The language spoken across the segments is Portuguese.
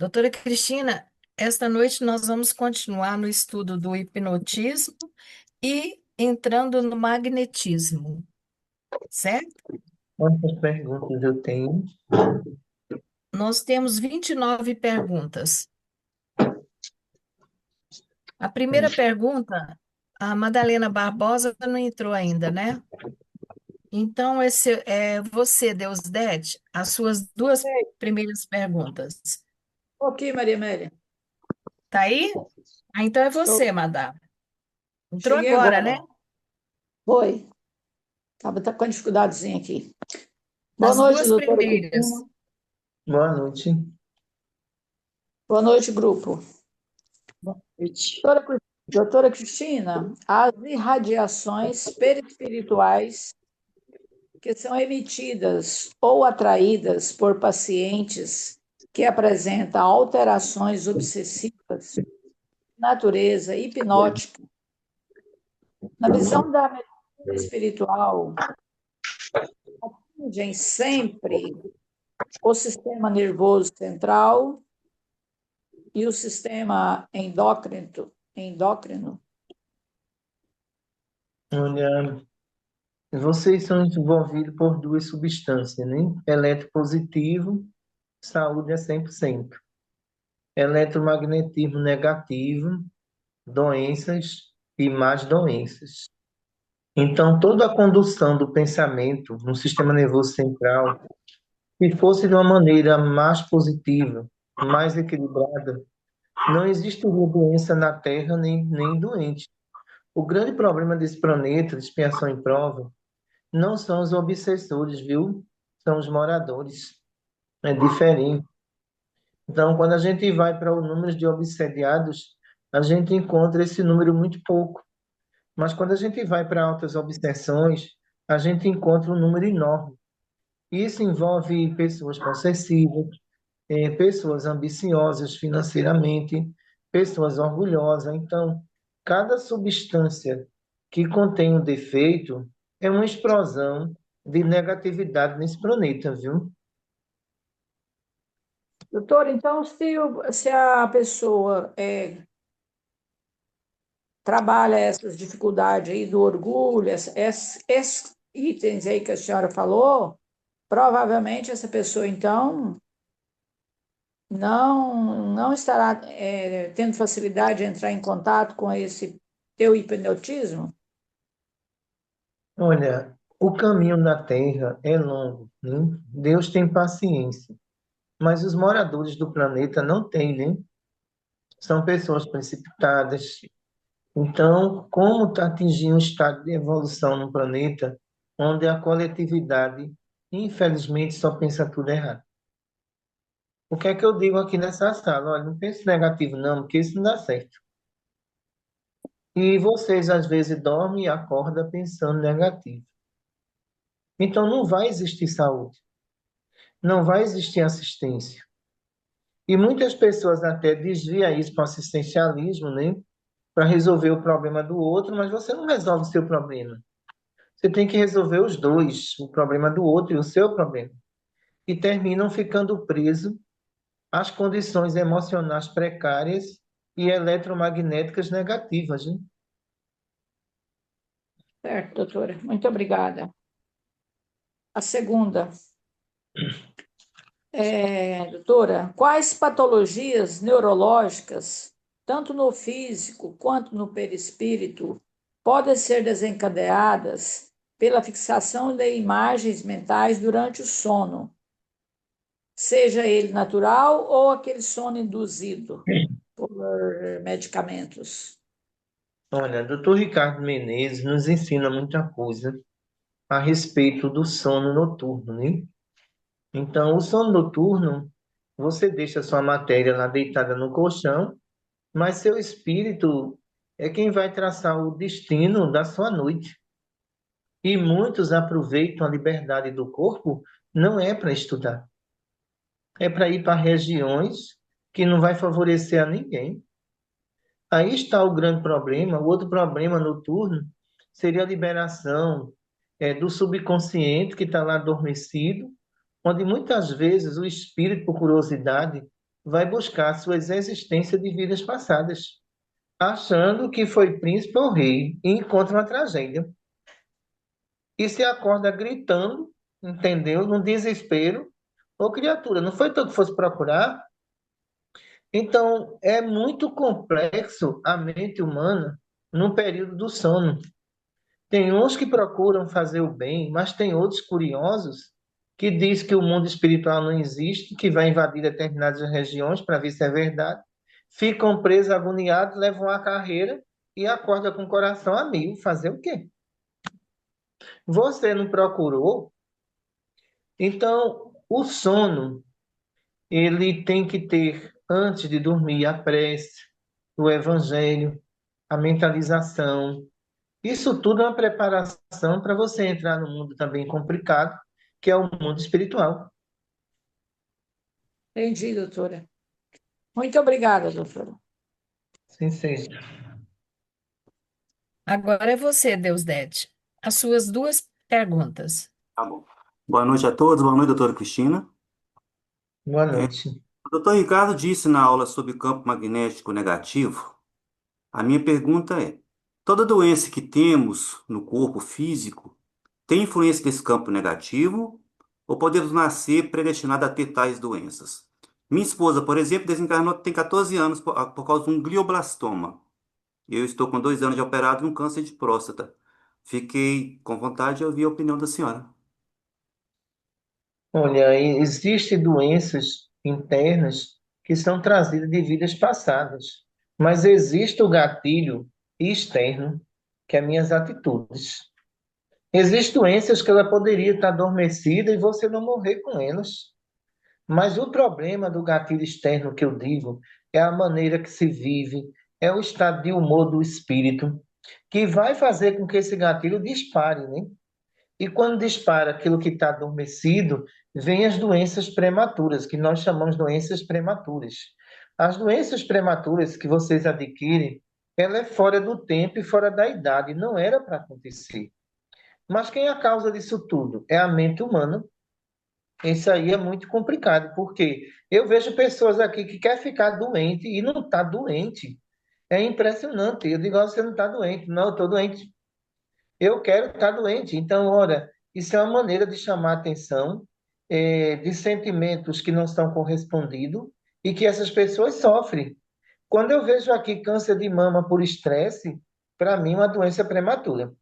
Doutora Cristina, esta noite nós vamos continuar no estudo do hipnotismo e entrando no magnetismo, certo? Quantas perguntas eu tenho? Nós temos 29 perguntas. A primeira pergunta, a Madalena Barbosa não entrou ainda, né? Então, esse é você, Deusdete, as suas duas Ei, primeiras perguntas. tô aqui, Maria Amélia. Tá aí? Ah, então é você, Tô. Madá. Entrou Cheguei agora, né? agora. Foi. Tava tá com uma dificuldadezinha aqui. Boa As noite, duas doutora Cristina. primeiras. Boa noite. Boa noite, grupo. Boa noite. Doutora Cristina, as irradiações perispirituais que são emitidas ou atraídas por pacientes que apresentam alterações obsessivas de natureza hipnótica, na visão da medicina espiritual, atingem sempre o sistema nervoso central e o sistema endócrino. Olha, vocês são envolvidos por duas substâncias, né? Eletropositivo, saúde é 100%. Eletromagnetismo negativo, doenças e mais doenças. Então, toda a condução do pensamento no sistema nervoso central, se fosse de uma maneira mais positiva, mais equilibrada, não existiria doença na Terra nem doente. O grande problema desse planeta, de expiação em prova, não são os obsessores, viu? São os moradores. É diferente. Então, quando a gente vai para o número de obsediados, a gente encontra esse número muito pouco. Mas quando a gente vai para altas obsessões, a gente encontra um número enorme. Isso envolve pessoas possessivas, pessoas ambiciosas financeiramente, pessoas orgulhosas. Então, cada substância que contém um defeito é uma explosão de negatividade nesse planeta, viu? Doutor, então, se a pessoa trabalha essas dificuldades aí do orgulho, esses itens aí que a senhora falou, provavelmente essa pessoa, então, não estará tendo facilidade de entrar em contato com esse teu hipnotismo? Olha, o caminho na Terra é longo, né? Deus tem paciência, mas os moradores do planeta não têm, né? São pessoas precipitadas. Então, como atingir um estado de evolução no planeta onde a coletividade, infelizmente, só pensa tudo errado? O que é que eu digo aqui nessa sala? Olha, não pense negativo, não, porque isso não dá certo. E vocês, às vezes, dormem e acordam pensando negativo. Então, não vai existir saúde, não vai existir assistência. E muitas pessoas até desviam isso para o assistencialismo, né? Para resolver o problema do outro, mas você não resolve o seu problema. Você tem que resolver os dois, o problema do outro e o seu problema. E terminam ficando presos às condições emocionais precárias e eletromagnéticas negativas, né? Certo, doutora. Muito obrigada. A segunda, doutora, quais patologias neurológicas, tanto no físico quanto no perispírito, podem ser desencadeadas pela fixação de imagens mentais durante o sono, seja ele natural ou aquele sono induzido por medicamentos? Olha, doutor Ricardo Menezes nos ensina muita coisa a respeito do sono noturno, né? Então, o sono noturno, você deixa a sua matéria lá deitada no colchão, mas seu espírito é quem vai traçar o destino da sua noite. E muitos aproveitam a liberdade do corpo, não é para estudar, é para ir para regiões que não vai favorecer a ninguém. Aí está o grande problema. O outro problema noturno seria a liberação do subconsciente que está lá adormecido, onde muitas vezes o espírito, por curiosidade, vai buscar suas existências de vidas passadas, achando que foi príncipe ou rei, e encontra uma tragédia. E se acorda gritando, entendeu? Num desespero. Ô, criatura, não foi tu que fosse procurar? Então, é muito complexo a mente humana no período do sono. Tem uns que procuram fazer o bem, mas tem outros curiosos que diz que o mundo espiritual não existe, que vai invadir determinadas regiões para ver se é verdade. Ficam presos, agoniados, levam a carreira e acordam com o coração a mil. Fazer o quê? Você não procurou? Então, o sono, ele tem que ter, antes de dormir, a prece, o evangelho, a mentalização. Isso tudo é uma preparação para você entrar no mundo também complicado, que é o mundo espiritual. Entendi, doutora. Muito obrigada, doutora. Sim, seja. Agora é você, Deusdete. As suas duas perguntas. Tá bom. Boa noite a todos, boa noite, doutora Cristina. Boa noite. O doutor Ricardo disse na aula sobre campo magnético negativo. A minha pergunta é: toda doença que temos no corpo físico tem influência desse campo negativo ou podemos nascer predestinados a ter tais doenças? Minha esposa, por exemplo, desencarnou tem 14 anos por causa de um glioblastoma. Eu estou com 2 anos de operado e um câncer de próstata. Fiquei com vontade de ouvir a opinião da senhora. Olha, existem doenças internas que são trazidas de vidas passadas, mas existe o gatilho externo, que é minhas atitudes. Existem doenças que ela poderia estar adormecida e você não morrer com elas. Mas o problema do gatilho externo que eu digo é a maneira que se vive, é o estado de humor do espírito, que vai fazer com que esse gatilho dispare, né? E quando dispara aquilo que está adormecido, vem as doenças prematuras, que nós chamamos de doenças prematuras. As doenças prematuras que vocês adquirem, ela é fora do tempo e fora da idade, não era para acontecer. Mas quem é a causa disso tudo? É a mente humana. Isso aí é muito complicado, porque eu vejo pessoas aqui que quer ficar doente e não está doente. É impressionante. Eu digo, "Ó, você não está doente. Não, eu estou doente. Eu quero estar doente. Então, ora, isso é uma maneira de chamar a atenção de sentimentos que não são correspondidos e que essas pessoas sofrem. Quando eu vejo aqui câncer de mama por estresse, para mim, é uma doença prematura,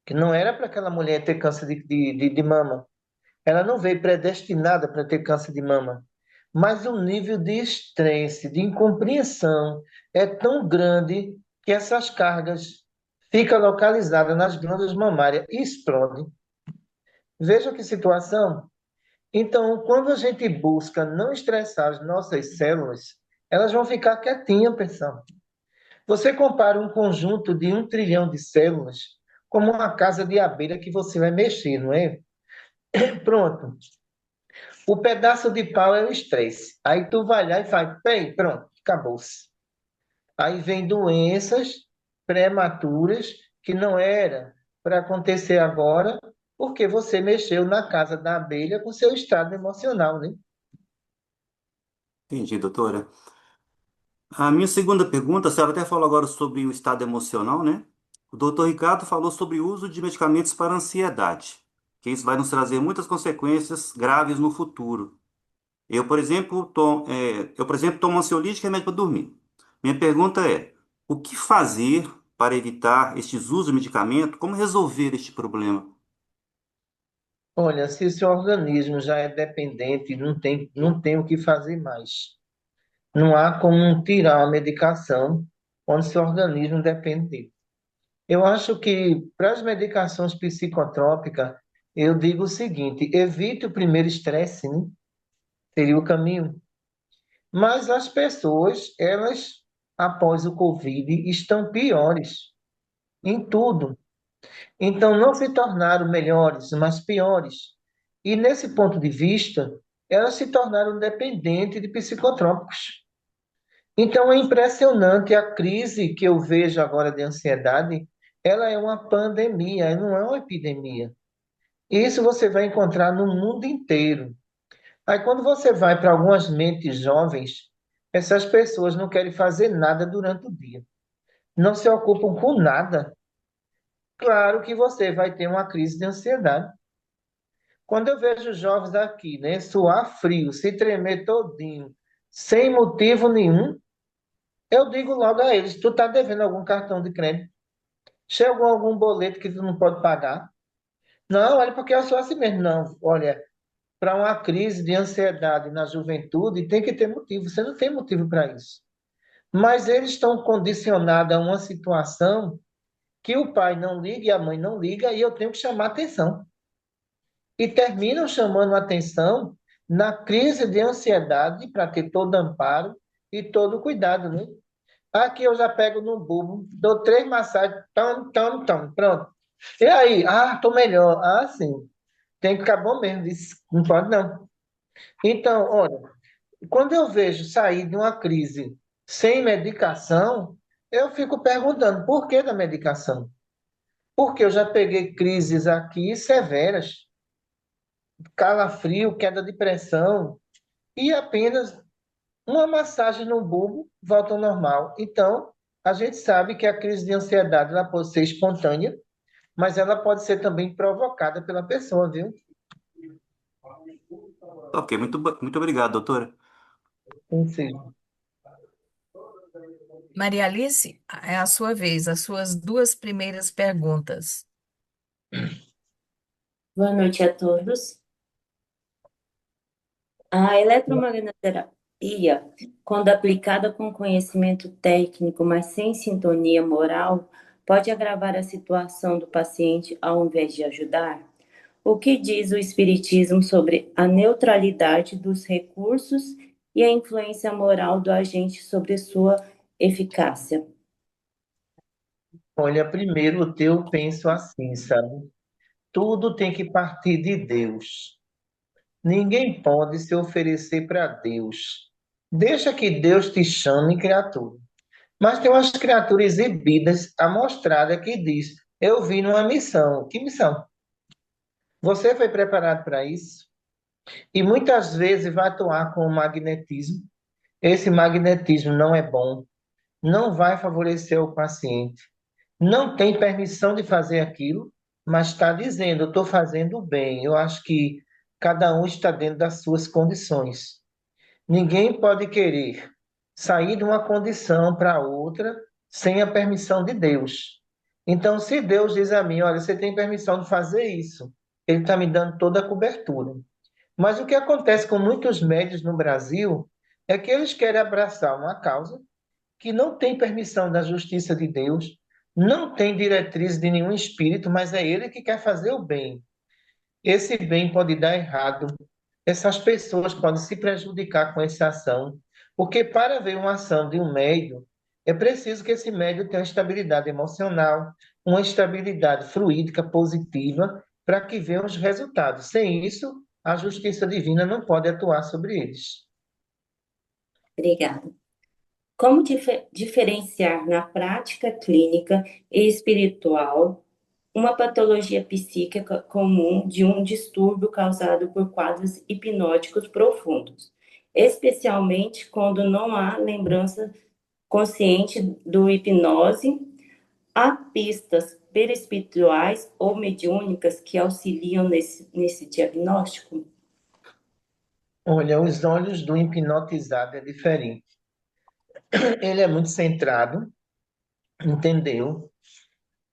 que não era para aquela mulher ter câncer de mama. Ela não veio predestinada para ter câncer de mama. Mas o nível de estresse, de incompreensão é tão grande que essas cargas ficam localizadas nas glândulas mamárias e explodem. Veja que situação. Então, quando a gente busca não estressar as nossas células, elas vão ficar quietinhas, pessoal. Você compara um conjunto de 1 trilhão de células como uma casa de abelha que você vai mexer, não é? Pronto. O pedaço de pau é o estresse. Aí tu vai lá e faz, bem, pronto, acabou-se. Aí vem doenças prematuras que não era para acontecer agora, porque você mexeu na casa da abelha com seu estado emocional, né? Entendi, doutora. A minha segunda pergunta, a senhora até falou agora sobre o estado emocional, né? O doutor Ricardo falou sobre o uso de medicamentos para ansiedade, que isso vai nos trazer muitas consequências graves no futuro. Eu, por exemplo, tomo ansiolítico e remédio para dormir. Minha pergunta é, o que fazer para evitar estes usos de medicamento? Como resolver este problema? Olha, se o seu organismo já é dependente, não tem o que fazer mais. Não há como tirar a medicação quando seu organismo depende dele. Eu acho que para as medicações psicotrópicas, eu digo o seguinte: evite o primeiro estresse, né? Seria o caminho. Mas as pessoas, elas, após o Covid, estão piores em tudo. Então, não se tornaram melhores, mas piores. E nesse ponto de vista, elas se tornaram dependentes de psicotrópicos. Então, é impressionante a crise que eu vejo agora de ansiedade. Ela é uma pandemia, não é uma epidemia. Isso você vai encontrar no mundo inteiro. Aí, quando você vai para algumas mentes jovens, essas pessoas não querem fazer nada durante o dia, não se ocupam com nada. Claro que você vai ter uma crise de ansiedade. Quando eu vejo jovens aqui, né, suar frio, se tremer todinho, sem motivo nenhum, eu digo logo a eles: tu está devendo algum cartão de crédito? Chegou algum boleto que tu não pode pagar? Não, olha, porque eu sou assim mesmo. Não, olha, para uma crise de ansiedade na juventude, tem que ter motivo. Você não tem motivo para isso. Mas eles estão condicionados a uma situação que o pai não liga e a mãe não liga, e eu tenho que chamar atenção. E terminam chamando atenção na crise de ansiedade para ter todo amparo e todo cuidado, né? Aqui eu já pego no bulbo, dou 3 massagens, pronto. E aí? Ah, tô melhor. Ah, sim. Tem que ficar bom mesmo, disse. Não pode não. Então, olha, quando eu vejo sair de uma crise sem medicação, eu fico perguntando por que da medicação? Porque eu já peguei crises aqui severas, calafrio, queda de pressão, e apenas uma massagem no bulbo volta ao normal. Então, a gente sabe que a crise de ansiedade ela pode ser espontânea, mas ela pode ser também provocada pela pessoa, viu? Ok, muito obrigado, doutora. Sim. Maria Alice, é a sua vez, as suas duas primeiras perguntas. Boa noite a todos. A eletromagnetoterapia, quando aplicada com conhecimento técnico, mas sem sintonia moral, pode agravar a situação do paciente ao invés de ajudar? O que diz o Espiritismo sobre a neutralidade dos recursos e a influência moral do agente sobre sua eficácia? Olha, primeiro eu penso assim, sabe? Tudo tem que partir de Deus. Ninguém pode se oferecer para Deus. Deixa que Deus te chame criatura. Mas tem umas criaturas exibidas, amostrada que diz: eu vim numa missão. Que missão? Você foi preparado para isso? E muitas vezes vai atuar com o magnetismo. Esse magnetismo não é bom, não vai favorecer o paciente. Não tem permissão de fazer aquilo, mas está dizendo: eu estou fazendo o bem. Eu acho que cada um está dentro das suas condições. Ninguém pode querer sair de uma condição para outra sem a permissão de Deus. Então, se Deus diz a mim: olha, você tem permissão de fazer isso, Ele está me dando toda a cobertura. Mas o que acontece com muitos médios no Brasil é que eles querem abraçar uma causa que não tem permissão da justiça de Deus, não tem diretriz de nenhum espírito, mas é ele que quer fazer o bem. Esse bem pode dar errado, essas pessoas podem se prejudicar com essa ação, porque para haver uma ação de um médium, é preciso que esse médium tenha uma estabilidade emocional, uma estabilidade fluídica positiva, para que venham os resultados. Sem isso, a justiça divina não pode atuar sobre eles. Obrigada. Como diferenciar na prática clínica e espiritual uma patologia psíquica comum de um distúrbio causado por quadros hipnóticos profundos, especialmente quando não há lembrança consciente do hipnose? Há pistas perispirituais ou mediúnicas que auxiliam nesse diagnóstico? Olha, os olhos do hipnotizado é diferente. Ele é muito centrado, entendeu?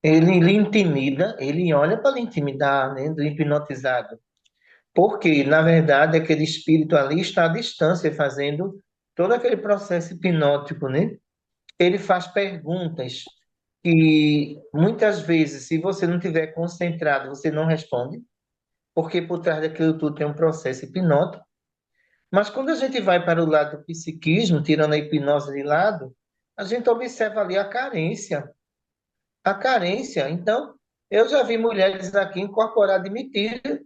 Ele lhe intimida, ele olha para lhe intimidar, né, do hipnotizado. Porque, na verdade, aquele espírito ali está à distância fazendo todo aquele processo hipnótico, né? Ele faz perguntas que muitas vezes, se você não tiver concentrado, você não responde, porque por trás daquilo tudo tem um processo hipnótico. Mas quando a gente vai para o lado do psiquismo, tirando a hipnose de lado, a gente observa ali a carência. A carência. Então, eu já vi mulheres aqui incorporar de mentira,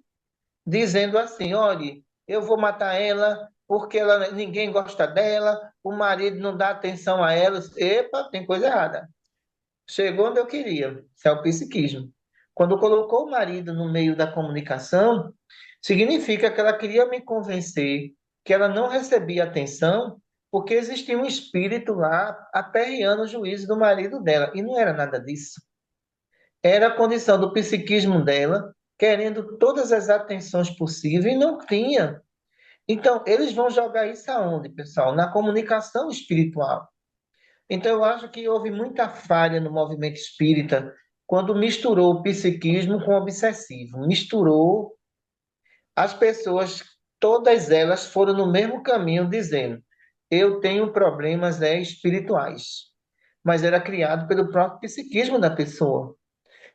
dizendo assim: olha, eu vou matar ela porque ninguém gosta dela, o marido não dá atenção a ela. Epa, tem coisa errada. Chegou onde eu queria. Isso é o psiquismo. Quando colocou o marido no meio da comunicação, Significa que ela queria me convencer que ela não recebia atenção porque existia um espírito lá aperreando o juízo do marido dela. E não era nada disso. Era a condição do psiquismo dela, querendo todas as atenções possíveis, e não tinha. Então, eles vão jogar isso aonde, pessoal? Na comunicação espiritual. Então, eu acho que houve muita falha no movimento espírita quando misturou o psiquismo com o obsessivo. Misturou as pessoas, todas elas foram no mesmo caminho, dizendo: eu tenho problemas espirituais. Mas era criado pelo próprio psiquismo da pessoa.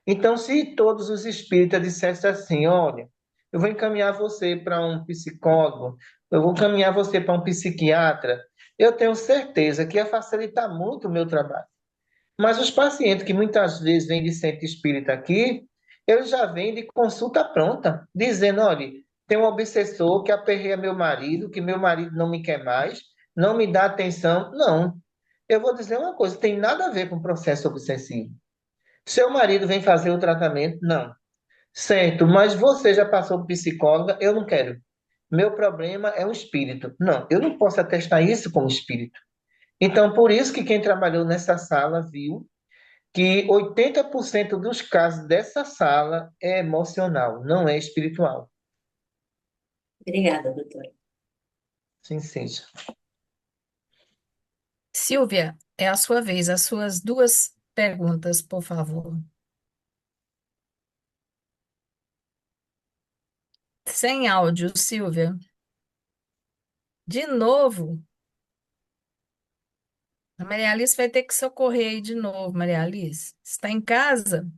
Então, se todos os espíritas dissessem assim: olha, eu vou encaminhar você para um psicólogo, eu vou encaminhar você para um psiquiatra, eu tenho certeza que ia facilitar muito o meu trabalho. Mas os pacientes que muitas vezes vêm de centro espírita aqui, eles já vêm de consulta pronta, dizendo: olha, tem um obsessor que aperreia meu marido, que meu marido não me quer mais, não me dá atenção. Não. Eu vou dizer uma coisa: tem nada a ver com processo obsessivo. Seu marido vem fazer o tratamento? Não. Certo, mas você já passou por psicóloga? Eu não quero. Meu problema é o espírito. Não, eu não posso atestar isso como espírito. Então, por isso que quem trabalhou nessa sala viu que 80% dos casos dessa sala é emocional, não é espiritual. Obrigada, doutora. Sim, seja. Silvia, é a sua vez, as suas duas perguntas, por favor. Sem áudio, Silvia. De novo. A Maria Alice vai ter que socorrer aí de novo, Maria Alice. Está em casa?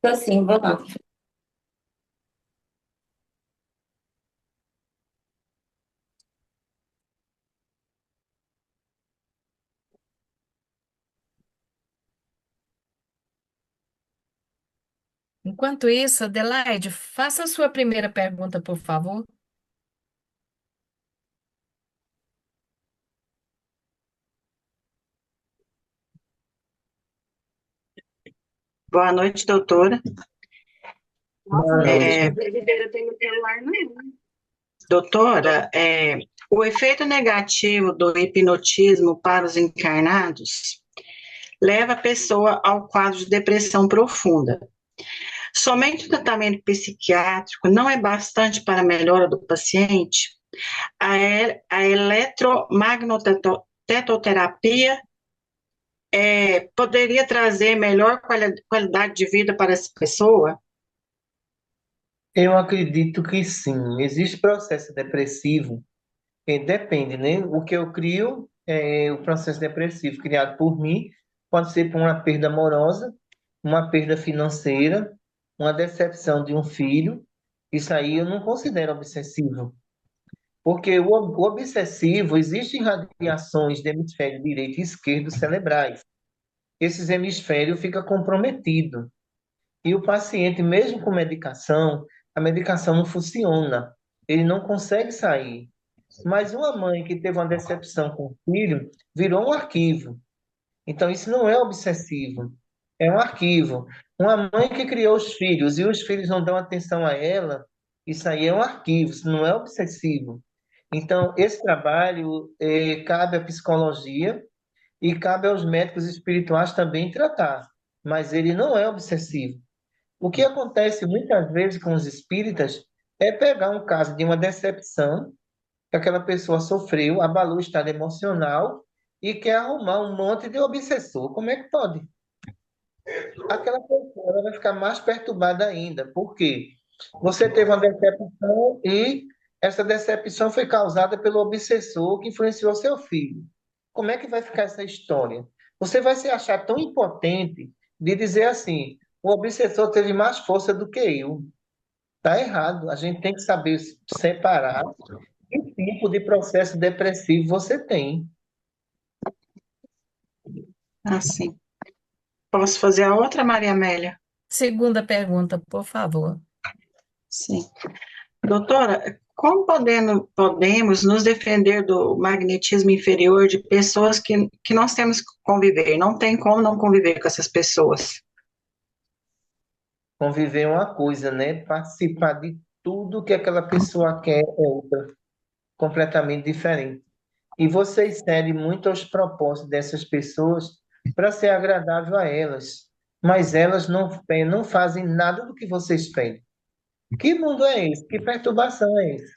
Tô sim, vou lá. Enquanto isso, Adelaide, faça a sua primeira pergunta, por favor. Boa noite, doutora. Boa noite. Doutora, o efeito negativo do hipnotismo para os encarnados leva a pessoa ao quadro de depressão profunda. Somente o tratamento psiquiátrico não é bastante para a melhora do paciente. A eletromagnetoterapia poderia trazer melhor qualidade de vida para essa pessoa? Eu acredito que sim. Existe processo depressivo, depende, né? O que eu crio, o processo depressivo criado por mim, pode ser por uma perda amorosa, uma perda financeira, uma decepção de um filho. Isso aí eu não considero obsessivo. Porque o obsessivo, existem radiações do hemisfério direito e esquerdo cerebrais. Esses hemisférios ficam comprometidos. E o paciente, mesmo com medicação, a medicação não funciona. Ele não consegue sair. Mas uma mãe que teve uma decepção com o filho virou um arquivo. Então, isso não é obsessivo, é um arquivo. Uma mãe que criou os filhos e os filhos não dão atenção a ela, isso aí é um arquivo, isso não é obsessivo. Então, esse trabalho cabe à psicologia e cabe aos médicos espirituais também tratar, mas ele não é obsessivo. O que acontece muitas vezes com os espíritas é pegar um caso de uma decepção que aquela pessoa sofreu, abalou o estado emocional e quer arrumar um monte de obsessor. Como é que pode? Aquela pessoa ela vai ficar mais perturbada ainda. Por quê? Você teve uma decepção e essa decepção foi causada pelo obsessor que influenciou seu filho. Como é que vai ficar essa história? Você vai se achar tão impotente de dizer assim: o obsessor teve mais força do que eu. Está errado. A gente tem que saber separar que tipo de processo depressivo você tem. Assim. Posso fazer a outra, Maria Amélia? Segunda pergunta, por favor. Sim. Doutora, como podemos nos defender do magnetismo inferior de pessoas que nós temos que conviver? Não tem como não conviver com essas pessoas. Conviver é uma coisa, né? Participar de tudo que aquela pessoa quer é outra, completamente diferente. E você excede muito aos propósitos dessas pessoas para ser agradável a elas, mas elas não fazem nada do que vocês pedem. Que mundo é esse? Que perturbação é essa?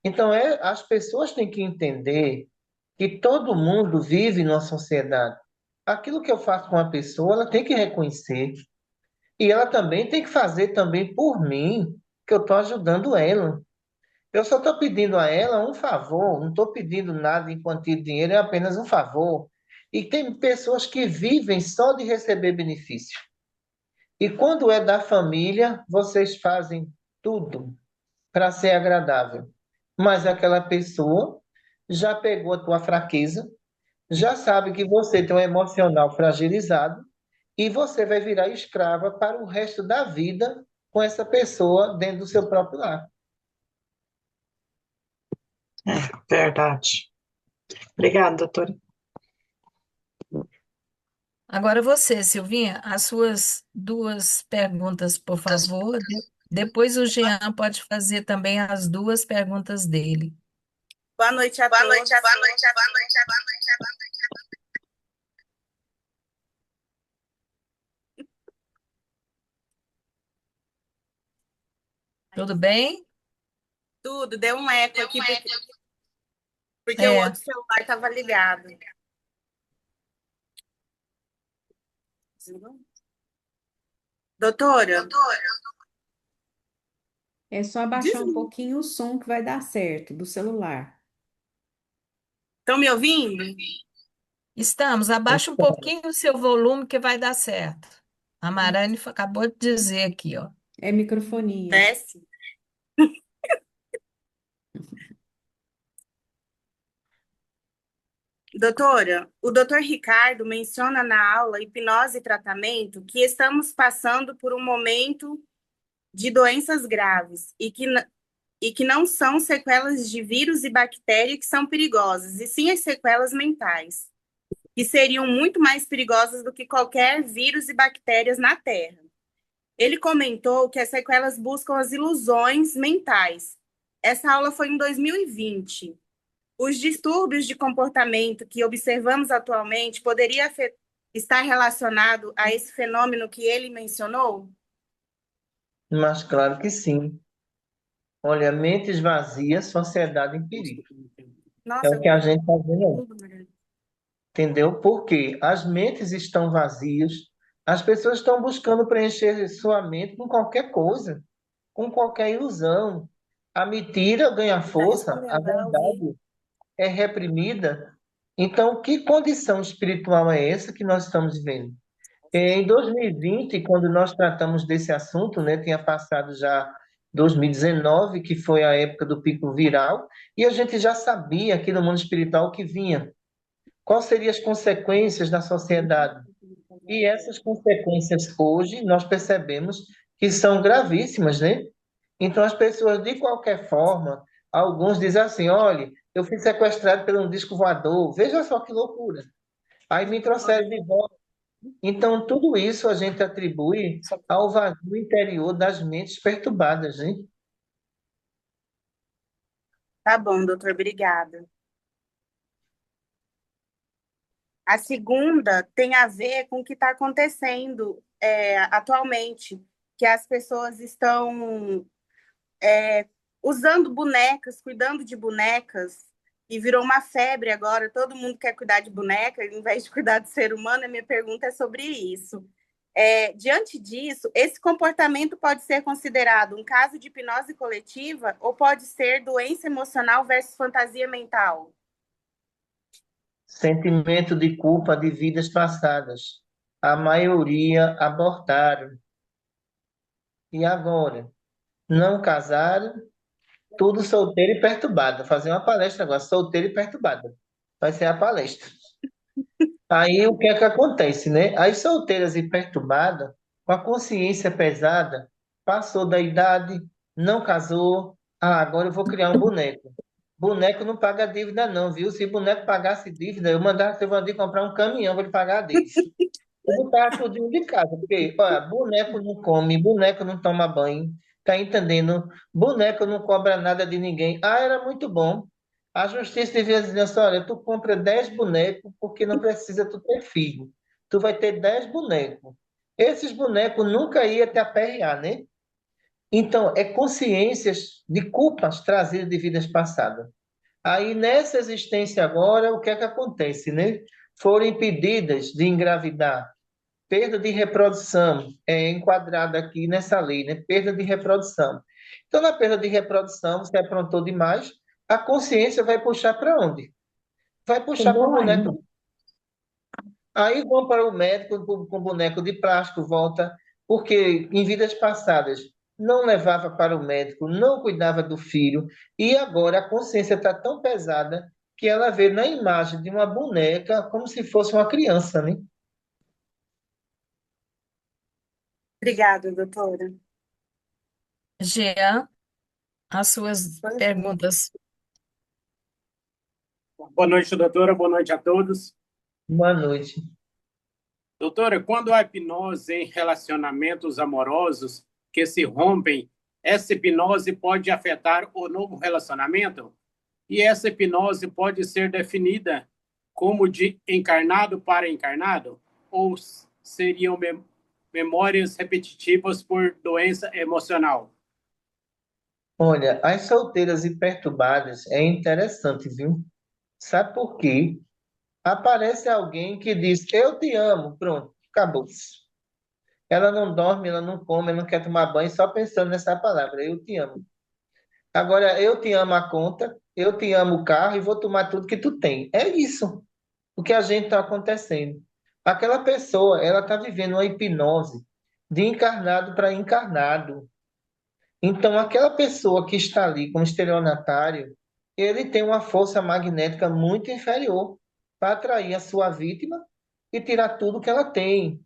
Então, as pessoas têm que entender que todo mundo vive numa sociedade. Aquilo que eu faço com uma pessoa, ela tem que reconhecer. E ela também tem que fazer também por mim, que eu estou ajudando ela. Eu só estou pedindo a ela um favor, não estou pedindo nada em quantia de dinheiro, é apenas um favor. E tem pessoas que vivem só de receber benefício. E quando é da família, vocês fazem tudo para ser agradável. Mas aquela pessoa já pegou a tua fraqueza, já sabe que você tem um emocional fragilizado e você vai virar escrava para o resto da vida com essa pessoa dentro do seu próprio lar. Verdade. Obrigada, doutora. Agora você, Silvinha, as suas duas perguntas, por favor. Depois o Jean pode fazer também as duas perguntas dele. Boa noite a Boa todos. noite, boa noite, boa noite, boa noite. Tudo bem? Tudo, deu um eco Deu aqui um eco. porque o É, outro celular estava ligado. Doutora, É só abaixar um pouquinho o som que vai dar certo do celular. estão me ouvindo? estamos. Abaixa um pouquinho o seu volume que vai dar certo. A Marane acabou de dizer aqui, ó. É microfonia. Desce. Doutora, o doutor Ricardo menciona na aula Hipnose e Tratamento que estamos passando por um momento de doenças graves e que não são sequelas de vírus e bactéria que são perigosas, e sim as sequelas mentais, que seriam muito mais perigosas do que qualquer vírus e bactérias na Terra. Ele comentou que as sequelas buscam as ilusões mentais. Essa aula foi em 2020. Os distúrbios de comportamento que observamos atualmente poderia estar relacionado a esse fenômeno que ele mencionou? Mas claro que sim. Olha, mentes vazias, sociedade em perigo. É Nossa, o que a gente está vendo aí. eu... Entendeu? Porque as mentes estão vazias, as pessoas estão buscando preencher sua mente com qualquer coisa, com qualquer ilusão. A mentira ganha Tá força, a respondendo, vai ouvir. verdade é reprimida. Então, que condição espiritual é essa que nós estamos vivendo? Em 2020, quando nós tratamos desse assunto, né, tinha passado já 2019, que foi a época do pico viral, e a gente já sabia aqui no mundo espiritual o que vinha. Quais seriam as consequências na sociedade? E essas consequências hoje nós percebemos que são gravíssimas, né? Então as pessoas, de qualquer forma, alguns dizem assim: olha, eu fui sequestrado por um disco voador, veja só que loucura. Aí me trouxeram de volta. Então tudo isso a gente atribui ao vazio interior das mentes perturbadas, né? Tá bom, doutor, obrigada. A segunda tem a ver com o que está acontecendo atualmente, que as pessoas estão usando bonecas, cuidando de bonecas, e virou uma febre agora, todo mundo quer cuidar de boneca, ao invés de cuidar de ser humano. A minha pergunta é sobre isso. Diante disso, esse comportamento pode ser considerado um caso de hipnose coletiva ou pode ser doença emocional versus fantasia mental? Sentimento de culpa de vidas passadas. A maioria abortaram. E agora? Não casaram, tudo solteiro e perturbado. Vou fazer uma palestra agora, solteiro e perturbado. Vai ser a palestra. Aí o que é que acontece, né? As solteiras e perturbadas, com a consciência pesada, passou da idade, não casou. Ah, agora eu vou criar um boneco. Boneco não paga dívida, não, viu? Se boneco pagasse dívida, eu mandava seu Vandir comprar um caminhão para ele pagar a dívida. Eu botava tudo de casa, porque, olha, boneco não come, boneco não toma banho, tá entendendo? Boneco não cobra nada de ninguém. Ah, era muito bom. A justiça devia dizer assim, olha, tu compra 10 bonecos porque não precisa tu ter filho. Tu vai ter 10 bonecos. Esses bonecos nunca iam te aperrear, né? Então, é consciências de culpas trazidas de vidas passadas. Aí, nessa existência agora, o que é que acontece, né? Foram impedidas de engravidar. Perda de reprodução é enquadrada aqui nessa lei, né? Perda de reprodução. Então, na perda de reprodução, você aprontou demais, a consciência vai puxar para onde? Vai puxar para o Bom ainda. boneco. Aí vão para o médico com boneco de plástico, volta, porque em vidas passadas não levava para o médico, não cuidava do filho, e agora a consciência está tão pesada que ela vê na imagem de uma boneca como se fosse uma criança, né? Obrigada, doutora. Jean, as suas perguntas. Boa noite, doutora. Boa noite a todos. Boa noite. Doutora, quando há hipnose em relacionamentos amorosos que se rompem, essa hipnose pode afetar o novo relacionamento? E essa hipnose pode ser definida como de encarnado para encarnado? Ou seriam memórias repetitivas por doença emocional? Olha, as solteiras e perturbadas é interessante, viu? Sabe por quê? Aparece alguém que diz, eu te amo, pronto, acabou. Ela não dorme, ela não come, ela não quer tomar banho, só pensando nessa palavra, eu te amo. Agora, eu te amo a conta, eu te amo o carro e vou tomar tudo que tu tem. É isso o que a gente está acontecendo. Aquela pessoa, ela está vivendo uma hipnose de encarnado para encarnado. Então, aquela pessoa que está ali como estelionatário, ele tem uma força magnética muito inferior para atrair a sua vítima e tirar tudo que ela tem.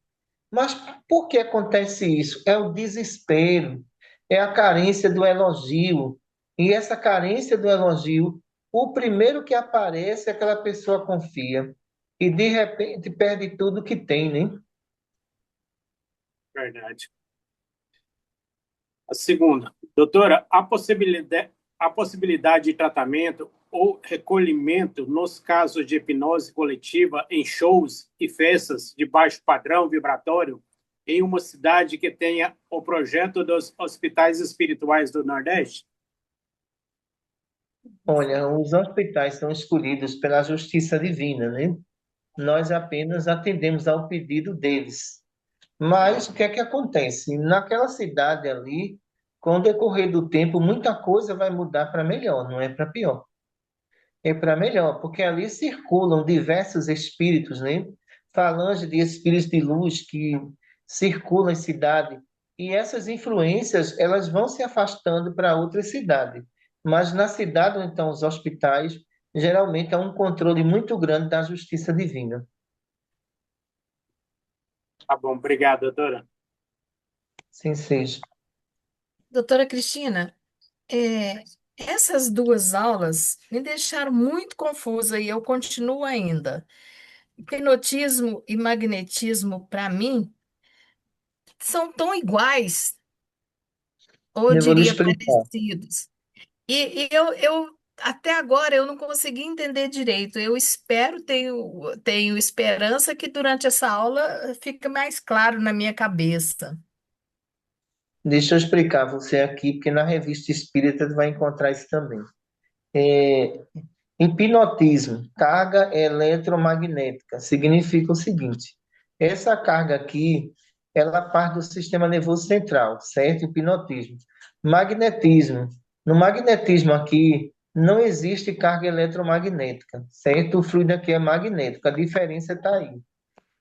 Mas por que acontece isso? É o desespero, é a carência do elogio. E essa carência do elogio, o primeiro que aparece é aquela pessoa confia. E de repente perde tudo que tem, né? Verdade. A segunda, doutora, a possibilidade de tratamento ou recolhimento nos casos de hipnose coletiva em shows e festas de baixo padrão vibratório em uma cidade que tenha o projeto dos hospitais espirituais do Nordeste? Olha, os hospitais são escolhidos pela justiça divina, né? Nós apenas atendemos ao pedido deles. Mas o que é que acontece? Naquela cidade ali, com o decorrer do tempo, muita coisa vai mudar para melhor, não é para pior. É para melhor, porque ali circulam diversos espíritos, né? Falange de espíritos de luz que circulam em cidade. E essas influências, elas vão se afastando para outra cidade. Mas na cidade onde estão os hospitais, geralmente há um controle muito grande da justiça divina. Tá bom, obrigado, doutora. Sim, seja. Doutora Cristina, é, essas duas aulas me deixaram muito confusa e eu continuo ainda. Hipnotismo e magnetismo, para mim, são tão iguais, ou eu Eu vou lhe diria explicar. parecidos. E até agora eu não consegui entender direito. Eu espero, tenho esperança que durante essa aula fique mais claro na minha cabeça. Deixa eu explicar você aqui, porque na revista Espírita tu vai encontrar isso também. É, hipnotismo, carga eletromagnética, significa o seguinte: essa carga aqui, ela parte do sistema nervoso central, certo? Hipnotismo. Magnetismo. No magnetismo aqui, não existe carga eletromagnética, certo? O fluido aqui é magnético, a diferença está aí.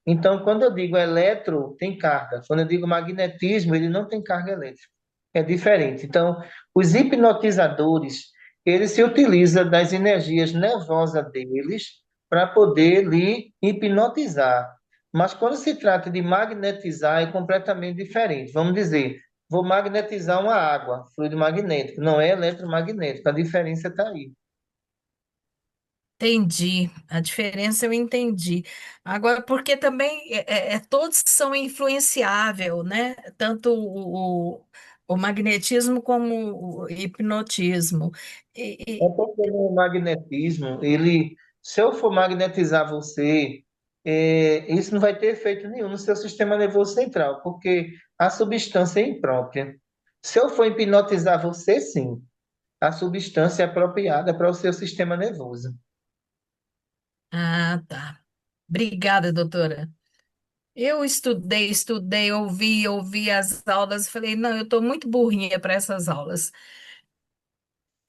Então, quando eu digo eletro, tem carga. Quando eu digo magnetismo, ele não tem carga elétrica. É diferente. Então, os hipnotizadores, eles se utilizam das energias nervosas deles para poder lhe hipnotizar. Mas quando se trata de magnetizar, é completamente diferente. Vamos dizer, vou magnetizar uma água, fluido magnético, não é eletromagnético. A diferença está aí. Entendi. A diferença eu entendi. Agora, porque também todos são influenciáveis, né? Tanto o magnetismo como o hipnotismo. É E, porque no magnetismo, se eu for magnetizar você, isso não vai ter efeito nenhum no seu sistema nervoso central, porque a substância é imprópria. Se eu for hipnotizar você, sim, a substância é apropriada para o seu sistema nervoso. ah, tá. Obrigada, doutora. Eu estudei, ouvi as aulas, falei, não, eu estou muito burrinha para essas aulas.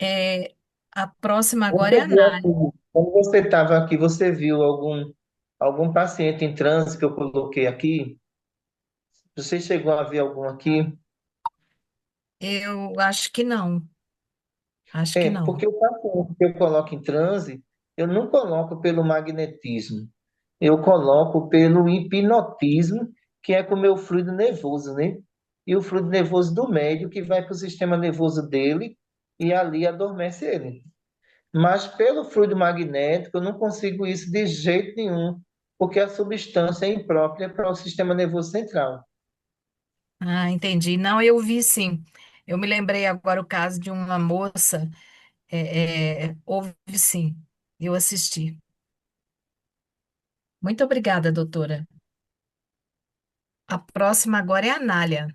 É, a próxima agora é a análise. Quando você estava aqui, você viu algum paciente em transe que eu coloquei aqui? Você chegou a ver algum aqui? Eu acho que não, acho que não. Porque o paciente que eu coloco em transe, eu não coloco pelo magnetismo, eu coloco pelo hipnotismo, que é com o meu fluido nervoso, né? E o fluido nervoso do médio que vai para o sistema nervoso dele e ali adormece ele. Mas pelo fluido magnético, eu não consigo isso de jeito nenhum, porque a substância é imprópria para o sistema nervoso central. Ah, entendi. Não, eu vi sim. Eu me lembrei agora o caso de uma moça, houve sim, eu assisti. Muito obrigada, doutora. A próxima agora é a Anália.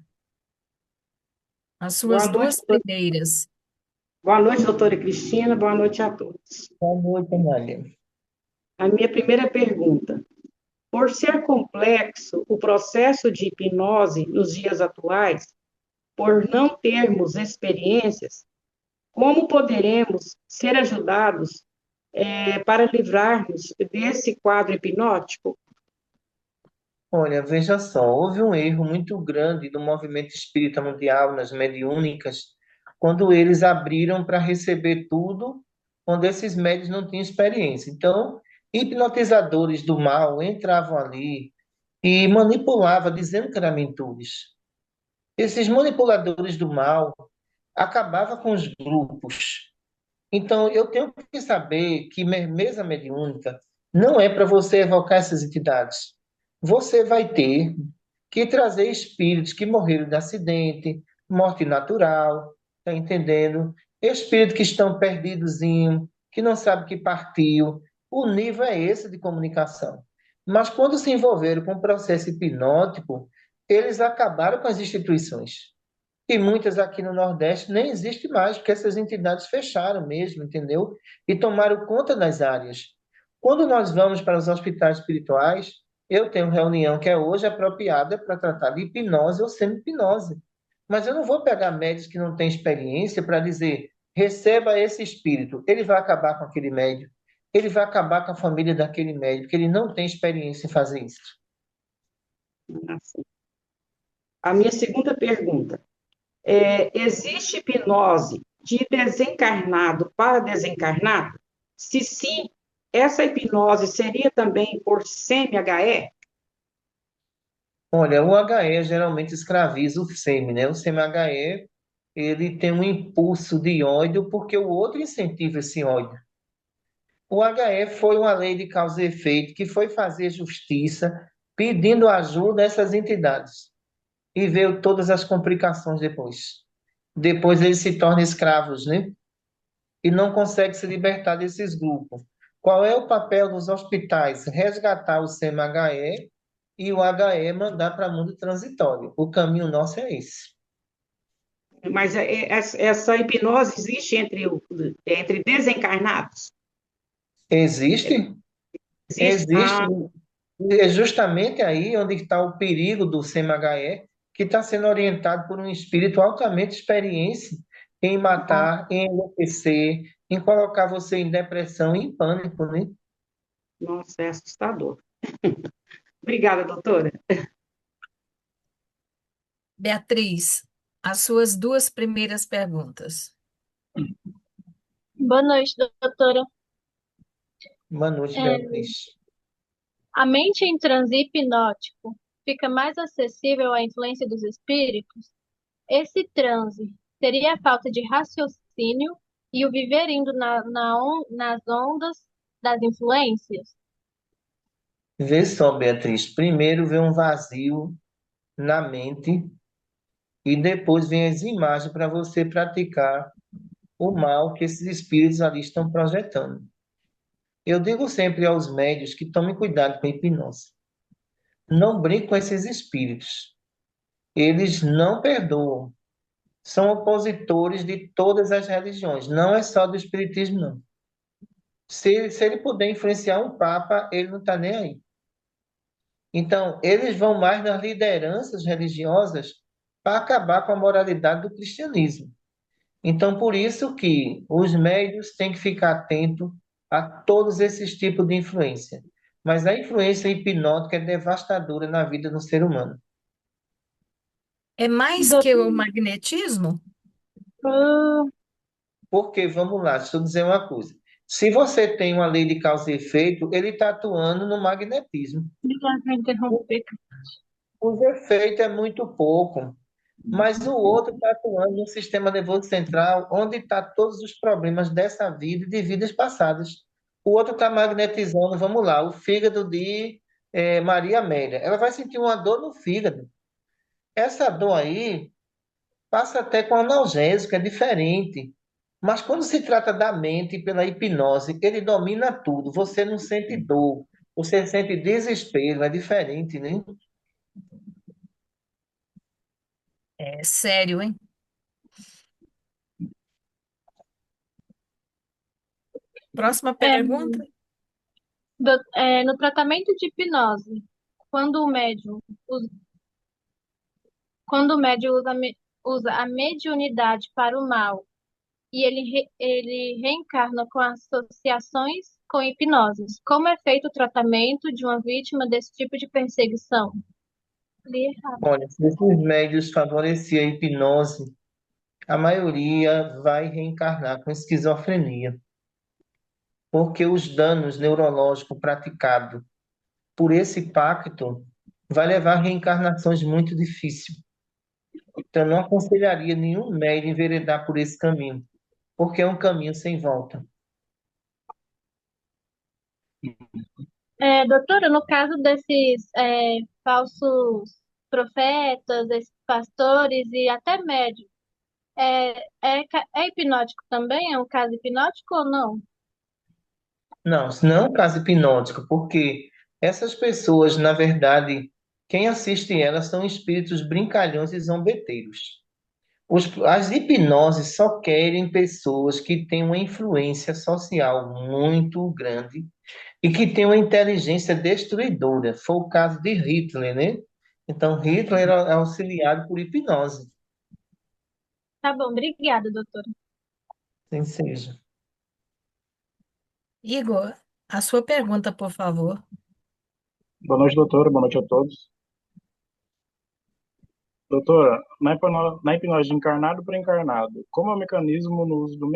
As Boa suas noite, duas primeiras. boa noite, doutora Cristina. Boa noite a todos. Boa noite, Amália. A minha primeira pergunta: por ser complexo o processo de hipnose nos dias atuais, por não termos experiências, como poderemos ser ajudados, para livrarmos desse quadro hipnótico? Olha, veja só, houve um erro muito grande do movimento espírita mundial nas mediúnicas, quando eles abriram para receber tudo, quando esses médios não tinham experiência. Então, hipnotizadores do mal entravam ali e manipulavam, dizendo que eram mentores. Esses manipuladores do mal acabavam com os grupos. Então, eu tenho que saber que mesa mediúnica não é para você evocar essas entidades. Você vai ter que trazer espíritos que morreram de acidente, morte natural, tá entendendo? Espíritos que estão perdidos, que não sabe que partiu. O nível é esse de comunicação. Mas quando se envolveram com o processo hipnótico, eles acabaram com as instituições. E muitas aqui no Nordeste nem existe mais, porque essas entidades fecharam mesmo, entendeu? E tomaram conta das áreas. Quando nós vamos para os hospitais espirituais, eu tenho reunião que é hoje apropriada para tratar de hipnose ou semi-hipnose. Mas eu não vou pegar médicos que não têm experiência para dizer, receba esse espírito. Ele vai acabar com aquele médico. Ele vai acabar com a família daquele médico, porque ele não tem experiência em fazer isso. A minha segunda pergunta: existe hipnose de desencarnado para desencarnado? Se sim, essa hipnose seria também por CMHE? Olha, o HE geralmente escraviza o sêmen, né? O sêmen-HE, ele tem um impulso de ódio porque o outro incentiva esse ódio. O HE foi uma lei de causa e efeito que foi fazer justiça pedindo ajuda a essas entidades e veio todas as complicações depois. Depois eles se tornam escravos, né? E não conseguem se libertar desses grupos. Qual é o papel dos hospitais? Resgatar o CMHE e o HE mandar para o mundo transitório. O caminho nosso é esse. Mas essa hipnose existe entre desencarnados? Existe? Existe? Existe. É justamente aí onde está o perigo do CMHE, que está sendo orientado por um espírito altamente experiente em matar, em enlouquecer, em colocar você em depressão e em pânico, né? Nossa, é assustador. Obrigada, doutora. Beatriz, as suas duas primeiras perguntas. Boa noite, doutora. Boa noite, Beatriz. A mente em transe hipnótico fica mais acessível à influência dos espíritos? Esse transe seria a falta de raciocínio e o viver indo nas ondas das influências? Vê só, Beatriz, primeiro vem um vazio na mente e depois vem as imagens para você praticar o mal que esses espíritos ali estão projetando. Eu digo sempre aos médios que tomem cuidado com a hipnose. Não brinque com esses espíritos. Eles não perdoam. São opositores de todas as religiões. Não é só do espiritismo, não. Se ele puder influenciar um papa, ele não está nem aí. Então, eles vão mais nas lideranças religiosas para acabar com a moralidade do cristianismo. Então, por isso que os médios têm que ficar atentos a todos esses tipos de influência. Mas a influência hipnótica é devastadora na vida do ser humano. É mais que o Doutor, magnetismo? Porque, vamos lá, deixa eu dizer uma coisa. Se você tem uma lei de causa e efeito, ele está atuando no magnetismo. obrigada por interromper. Os efeitos é muito pouco, mas o outro está atuando no sistema nervoso central, onde está todos os problemas dessa vida e de vidas passadas. O outro está magnetizando, vamos lá, o fígado de Maria Amélia. Ela vai sentir uma dor no fígado. Essa dor aí passa até com analgésico, é diferente. Mas quando se trata da mente, pela hipnose, ele domina tudo. Você não sente dor, você sente desespero, é diferente, né? É sério, hein? Próxima É, pergunta. no tratamento de hipnose, quando o médium usa, quando o médium usa a mediunidade para o mal e ele reencarna com associações com hipnoses, como é feito o tratamento de uma vítima desse tipo de perseguição? Li errado. Olha, se esses médios favorecer a hipnose, a maioria vai reencarnar com esquizofrenia, porque os danos neurológicos praticados por esse pacto vai levar a reencarnações muito difíceis. Então, eu não aconselharia nenhum médium enveredar por esse caminho, porque é um caminho sem volta. Doutora, no caso desses falsos profetas, esses pastores e até médicos, é hipnótico também? É um caso hipnótico ou não? Não, isso não é um caso hipnótico, porque essas pessoas, na verdade, quem assiste elas são espíritos brincalhões e zombeteiros. As hipnoses só querem pessoas que têm uma influência social muito grande e que têm uma inteligência destruidora. Foi o caso de Hitler, né? Então, Hitler era auxiliado por hipnose. Tá bom, obrigada, doutora. Assim seja. Igor, a sua pergunta, por favor. Boa noite, doutora. Boa noite a todos. Doutora, na hipnose de encarnado para encarnado, como é o mecanismo no uso do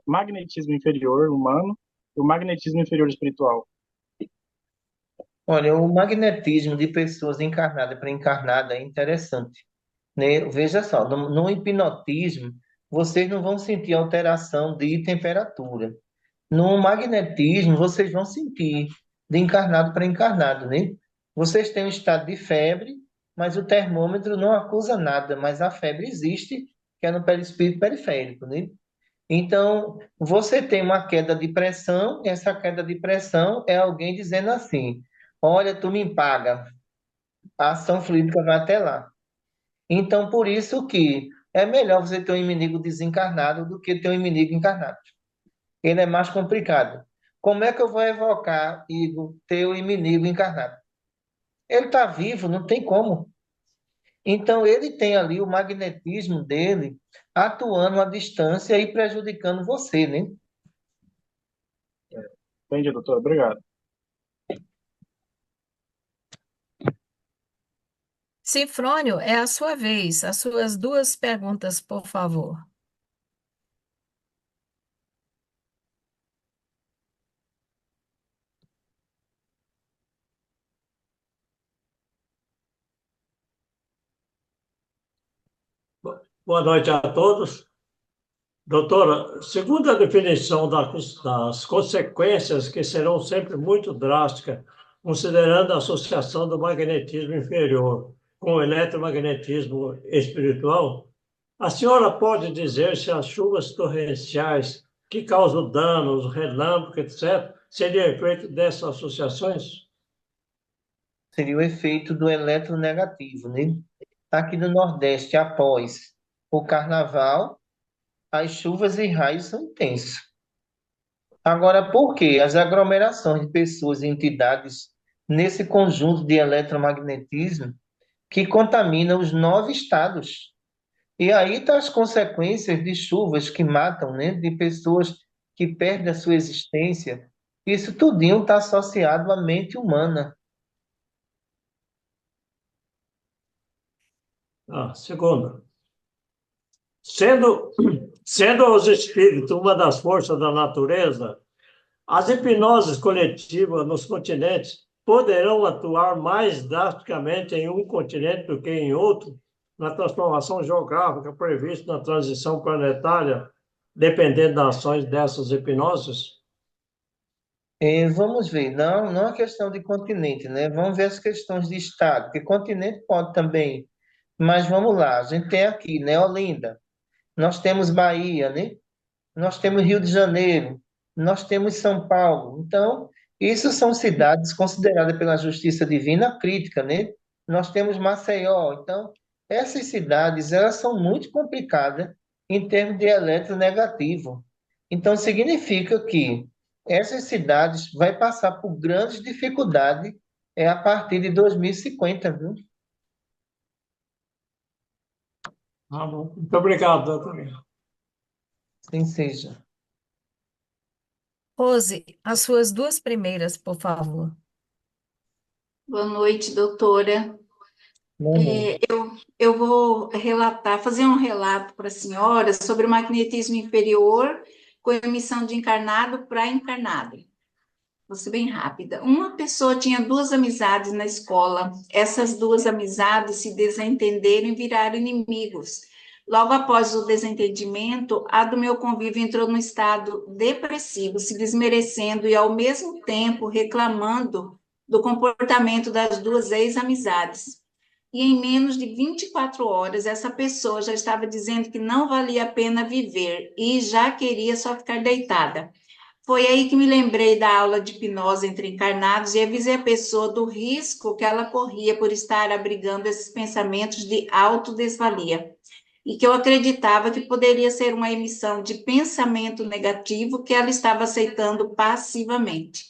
magnetismo inferior humano e o magnetismo inferior espiritual? Olha, o magnetismo de pessoas encarnadas para encarnada é interessante, né? Veja só, no hipnotismo, vocês não vão sentir alteração de temperatura. No magnetismo, vocês vão sentir de encarnado para encarnado, né? Vocês têm um estado de febre, mas o termômetro não acusa nada, mas a febre existe, que é no perispírito periférico, né? Então, você tem uma queda de pressão, e essa queda de pressão é alguém dizendo assim: olha, tu me paga, a ação fluídica vai até lá. Então, por isso que é melhor você ter um inimigo desencarnado do que ter um inimigo encarnado. Ele é mais complicado. Como é que eu vou evocar, Igor, teu inimigo encarnado? Ele está vivo, não tem como. Então, ele tem ali o magnetismo dele atuando à distância e prejudicando você, né? Entendi, doutora. Obrigado. Sinfrônio, é a sua vez. As suas duas perguntas, por favor. Boa noite a todos. Doutora, segundo a definição das consequências, que serão sempre muito drásticas, considerando a associação do magnetismo inferior com o eletromagnetismo espiritual, a senhora pode dizer se as chuvas torrenciais que causam danos, relâmpagos, etc., seria efeito dessas associações? Seria o efeito do eletronegativo, né? Aqui no Nordeste, após o carnaval, as chuvas e raios são intensos. Agora, por que as aglomerações de pessoas e entidades nesse conjunto de eletromagnetismo que contamina os 9 estados? E aí estão as consequências de chuvas que matam, né? De pessoas que perdem a sua existência. Isso tudinho está associado à mente humana. Segunda, sendo os espíritos uma das forças da natureza, as hipnoses coletivas nos continentes poderão atuar mais drasticamente em um continente do que em outro, na transformação geográfica prevista na transição planetária, dependendo das ações dessas hipnoses? Vamos ver, não é questão de continente, né? Vamos ver as questões de estado, porque continente pode também, mas vamos lá, a gente tem aqui, né, Olinda, nós temos Bahia, né? Nós temos Rio de Janeiro, nós temos São Paulo. Então, isso são cidades consideradas pela Justiça Divina crítica, né? Nós temos Maceió. Então, essas cidades, elas são muito complicadas em termos de eletronegativo. Então, significa que essas cidades vai passar por grandes dificuldades a partir de 2050, viu? Bom. Muito obrigado, doutora. Sim, seja. Rose, as suas duas primeiras, por favor. Boa noite, doutora. Uhum. Eu vou fazer um relato para a senhora sobre o magnetismo inferior com emissão de encarnado para encarnado. Vou ser bem rápida. Uma pessoa tinha duas amizades na escola. Essas duas amizades se desentenderam e viraram inimigos. Logo após o desentendimento, a do meu convívio entrou num estado depressivo, se desmerecendo e, ao mesmo tempo, reclamando do comportamento das duas ex-amizades. E em menos de 24 horas, essa pessoa já estava dizendo que não valia a pena viver e já queria só ficar deitada. Foi aí que me lembrei da aula de hipnose entre encarnados e avisei a pessoa do risco que ela corria por estar abrigando esses pensamentos de autodesvalia. E que eu acreditava que poderia ser uma emissão de pensamento negativo que ela estava aceitando passivamente.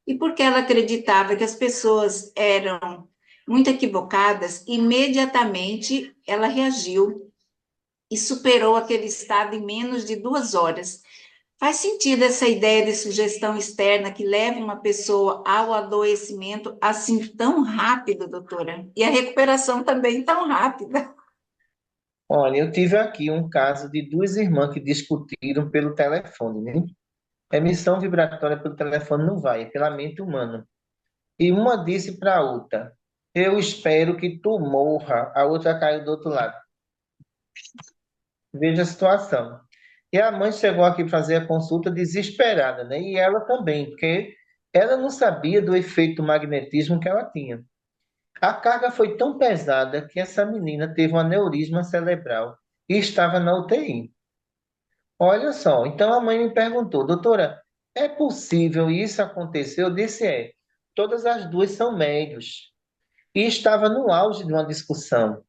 E porque ela acreditava que as pessoas eram muito equivocadas, imediatamente ela reagiu e superou aquele estado em menos de 2 horas. Faz sentido essa ideia de sugestão externa que leva uma pessoa ao adoecimento assim tão rápido, doutora? E a recuperação também tão rápida? Olha, eu tive aqui um caso de duas irmãs que discutiram pelo telefone, né? Emissão vibratória pelo telefone não vai, é pela mente humana. E uma disse para a outra: eu espero que tu morra. A outra caiu do outro lado. Veja a situação. E a mãe chegou aqui fazer a consulta desesperada, né? E ela também, porque ela não sabia do efeito magnetismo que ela tinha. A carga foi tão pesada que essa menina teve um aneurisma cerebral e estava na UTI. Olha só, então a mãe me perguntou: doutora, é possível isso acontecer? Eu disse: é. Todas as duas são médios. E estava no auge de uma discussão.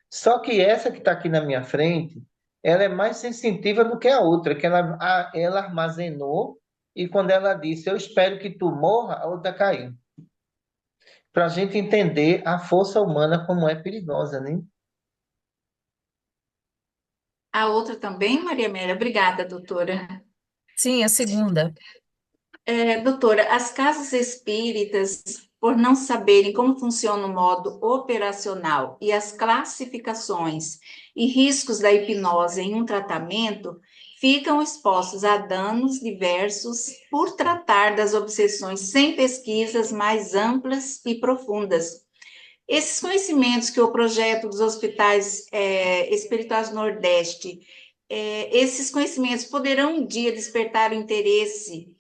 Só que essa que está aqui na minha frente, ela é mais sensitiva do que a outra, que ela armazenou, e quando ela disse, eu espero que tu morra, a outra caiu. Para a gente entender a força humana como é perigosa, né? A outra também, Maria Amélia? Obrigada, doutora. Sim, a segunda. Doutora, as casas espíritas, por não saberem como funciona o modo operacional e as classificações e riscos da hipnose em um tratamento, ficam expostos a danos diversos por tratar das obsessões sem pesquisas mais amplas e profundas. Esses conhecimentos que o projeto dos hospitais espirituais do Nordeste esses conhecimentos poderão um dia despertar o interesse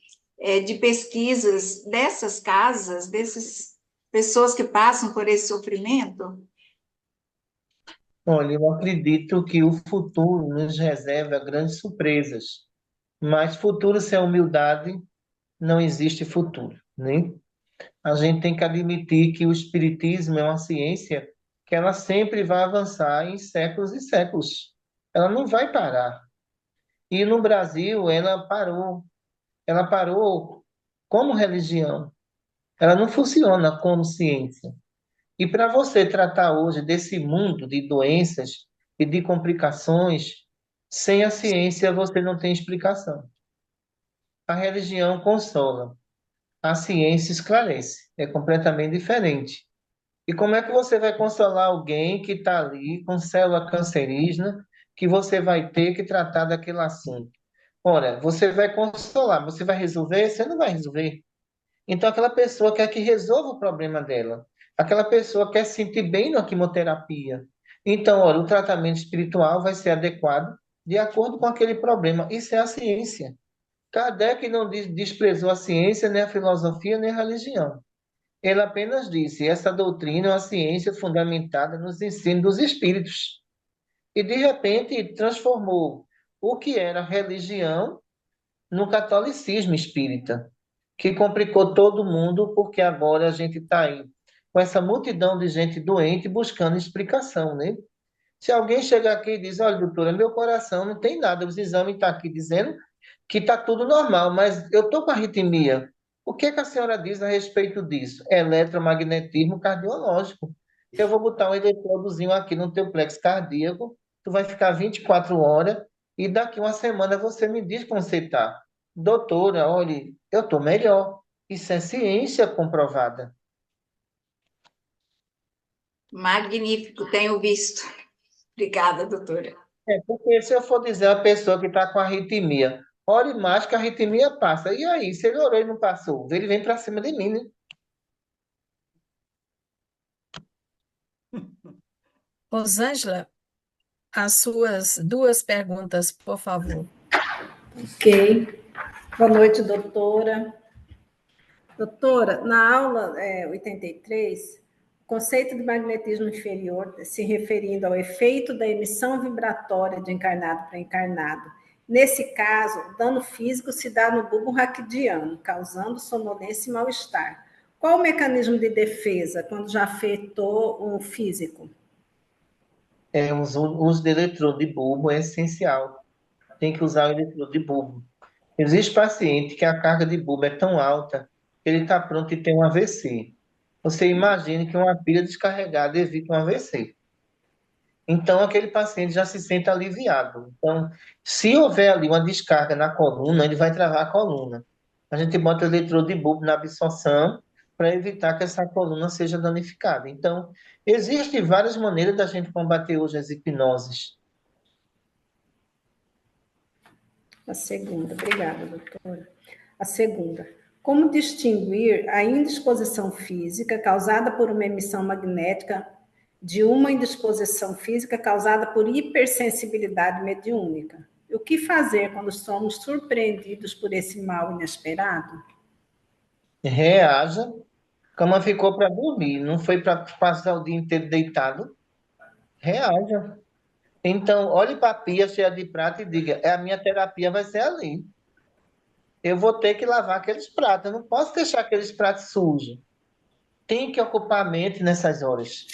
de pesquisas dessas casas, dessas pessoas que passam por esse sofrimento? Olha, eu acredito que o futuro nos reserva grandes surpresas, mas futuro sem humildade não existe futuro, né? A gente tem que admitir que o espiritismo é uma ciência que ela sempre vai avançar em séculos e séculos. Ela não vai parar. E no Brasil ela parou. Ela parou como religião. Ela não funciona como ciência. E para você tratar hoje desse mundo de doenças e de complicações, sem a ciência você não tem explicação. A religião consola, a ciência esclarece. É completamente diferente. E como é que você vai consolar alguém que está ali com célula cancerígena, que você vai ter que tratar daquele assunto? Ora, você vai consolar, você vai resolver? Você não vai resolver. Então, aquela pessoa quer que resolva o problema dela. Aquela pessoa quer se sentir bem na quimioterapia. Então, olha, o tratamento espiritual vai ser adequado de acordo com aquele problema. Isso é a ciência. Kardec não desprezou a ciência, nem a filosofia, nem a religião. Ele apenas disse: essa doutrina é uma ciência fundamentada nos ensinos dos espíritos. E, de repente, transformou o que era religião no catolicismo espírita, que complicou todo mundo, porque agora a gente está aí com essa multidão de gente doente buscando explicação, né? Se alguém chegar aqui e diz: olha, doutora, meu coração não tem nada, os exames estão aqui dizendo que está tudo normal, mas eu estou com arritmia. O que é que a senhora diz a respeito disso? Eletromagnetismo cardiológico. Eu vou botar um eletrodozinho aqui no teu plexo cardíaco, tu vai ficar 24 horas e daqui uma semana você me diz como você está. Doutora, olha, eu estou melhor. Isso é ciência comprovada. Magnífico, tenho visto. Obrigada, doutora. É, porque se eu for dizer a pessoa que está com arritmia, ore mais que a arritmia passa. E aí, se ele orou e não passou, ele vem para cima de mim, né? Rosângela, as suas duas perguntas, por favor. Ok. Boa noite, doutora. Doutora, na aula 83, o conceito de magnetismo inferior, se referindo ao efeito da emissão vibratória de encarnado para encarnado. Nesse caso, o dano físico se dá no bulbo raquidiano, causando sonolência e mal-estar. Qual o mecanismo de defesa quando já afetou o físico? O uso de eletrodo de bulbo é essencial. Tem que usar o eletrodo de bulbo. Existe paciente que a carga de bulbo é tão alta que ele está pronto e tem um AVC. Você imagine que uma pilha descarregada evita um AVC. Então, aquele paciente já se sente aliviado. Então, se houver ali uma descarga na coluna, ele vai travar a coluna. A gente bota o eletrodo de bulbo na absorção para evitar que essa coluna seja danificada. Então, existem várias maneiras da gente combater hoje as hipnoses. A segunda, obrigada, doutora. A segunda, como distinguir a indisposição física causada por uma emissão magnética de uma indisposição física causada por hipersensibilidade mediúnica? E o que fazer quando somos surpreendidos por esse mal inesperado? Reaja. A cama ficou para dormir, não foi para passar o dia inteiro deitado. Reaja. Então, olhe para a pia cheia de prato e diga: a minha terapia vai ser ali. Eu vou ter que lavar aqueles pratos, eu não posso deixar aqueles pratos sujos. Tem que ocupar a mente nessas horas.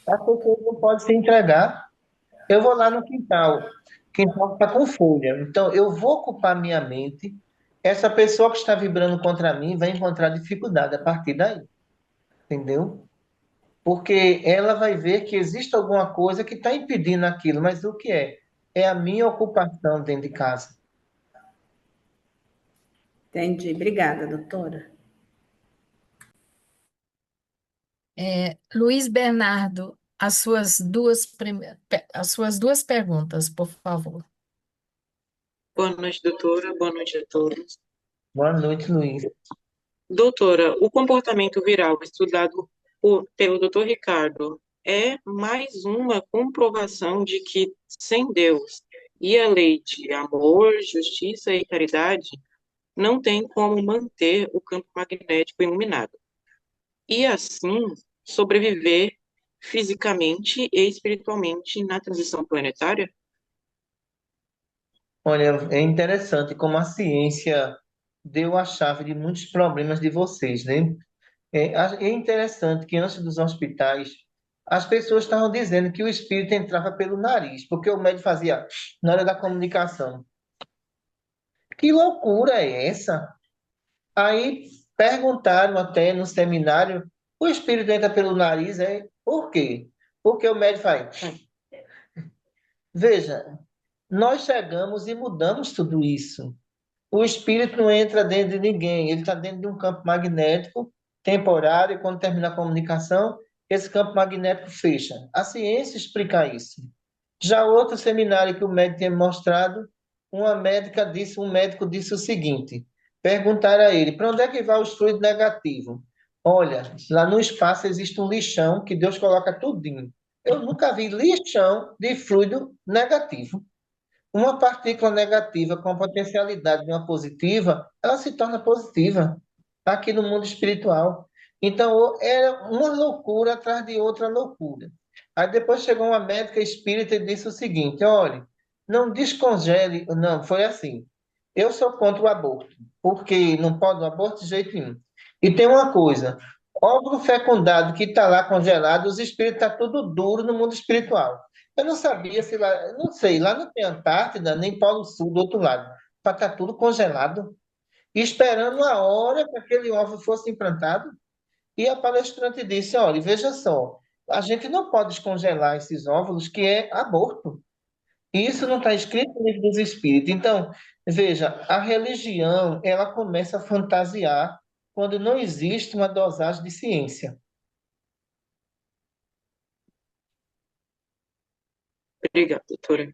As pessoas não podem se entregar. Eu vou lá no quintal, o quintal está com folha. Então, eu vou ocupar minha mente. Essa pessoa que está vibrando contra mim vai encontrar dificuldade a partir daí. Entendeu? Porque ela vai ver que existe alguma coisa que está impedindo aquilo, mas o que é? É a minha ocupação dentro de casa. Entendi. Obrigada, doutora. Luiz Bernardo, as suas duas perguntas, por favor. Boa noite, doutora. Boa noite a todos. Boa noite, Luiz. Doutora, o comportamento viral estudado pelo doutor Ricardo é mais uma comprovação de que, sem Deus, e a lei de amor, justiça e caridade não tem como manter o campo magnético iluminado, e assim sobreviver fisicamente e espiritualmente na transição planetária? Olha, é interessante como a ciência deu a chave de muitos problemas de vocês, né? É interessante que antes dos hospitais, as pessoas estavam dizendo que o espírito entrava pelo nariz, porque o médico fazia na hora da comunicação. Que loucura é essa? Aí perguntaram até no seminário, o espírito entra pelo nariz, é? Por quê? Porque o médico faz. Veja, nós chegamos e mudamos tudo isso. O espírito não entra dentro de ninguém, ele está dentro de um campo magnético temporário, e quando termina a comunicação, esse campo magnético fecha. A ciência explica isso. Já outro seminário que o médico tinha mostrado, um médico disse o seguinte: perguntaram a ele, para onde é que vai os fluidos negativos? Olha, lá no espaço existe um lixão que Deus coloca tudinho. Eu nunca vi lixão de fluido negativo. Uma partícula negativa com a potencialidade de uma positiva, ela se torna positiva aqui no mundo espiritual. Então, era uma loucura atrás de outra loucura. Aí depois chegou uma médica espírita e disse o seguinte: olha, não descongele. Não, foi assim. Eu sou contra o aborto, porque não pode o aborto de jeito nenhum. E tem uma coisa: óvulo fecundado que está lá congelado, os espíritos estão tudo duro no mundo espiritual. Eu não sabia se lá, eu não sei, lá não tem Antártida, nem Polo Sul do outro lado. Para estar tudo congelado, e esperando a hora que aquele óvulo fosse implantado. E a palestrante disse: olha, veja só, a gente não pode descongelar esses óvulos, que é aborto. E isso não está escrito no livro dos Espíritos. Então, veja, a religião, ela começa a fantasiar quando não existe uma dosagem de ciência. Obrigada, doutora.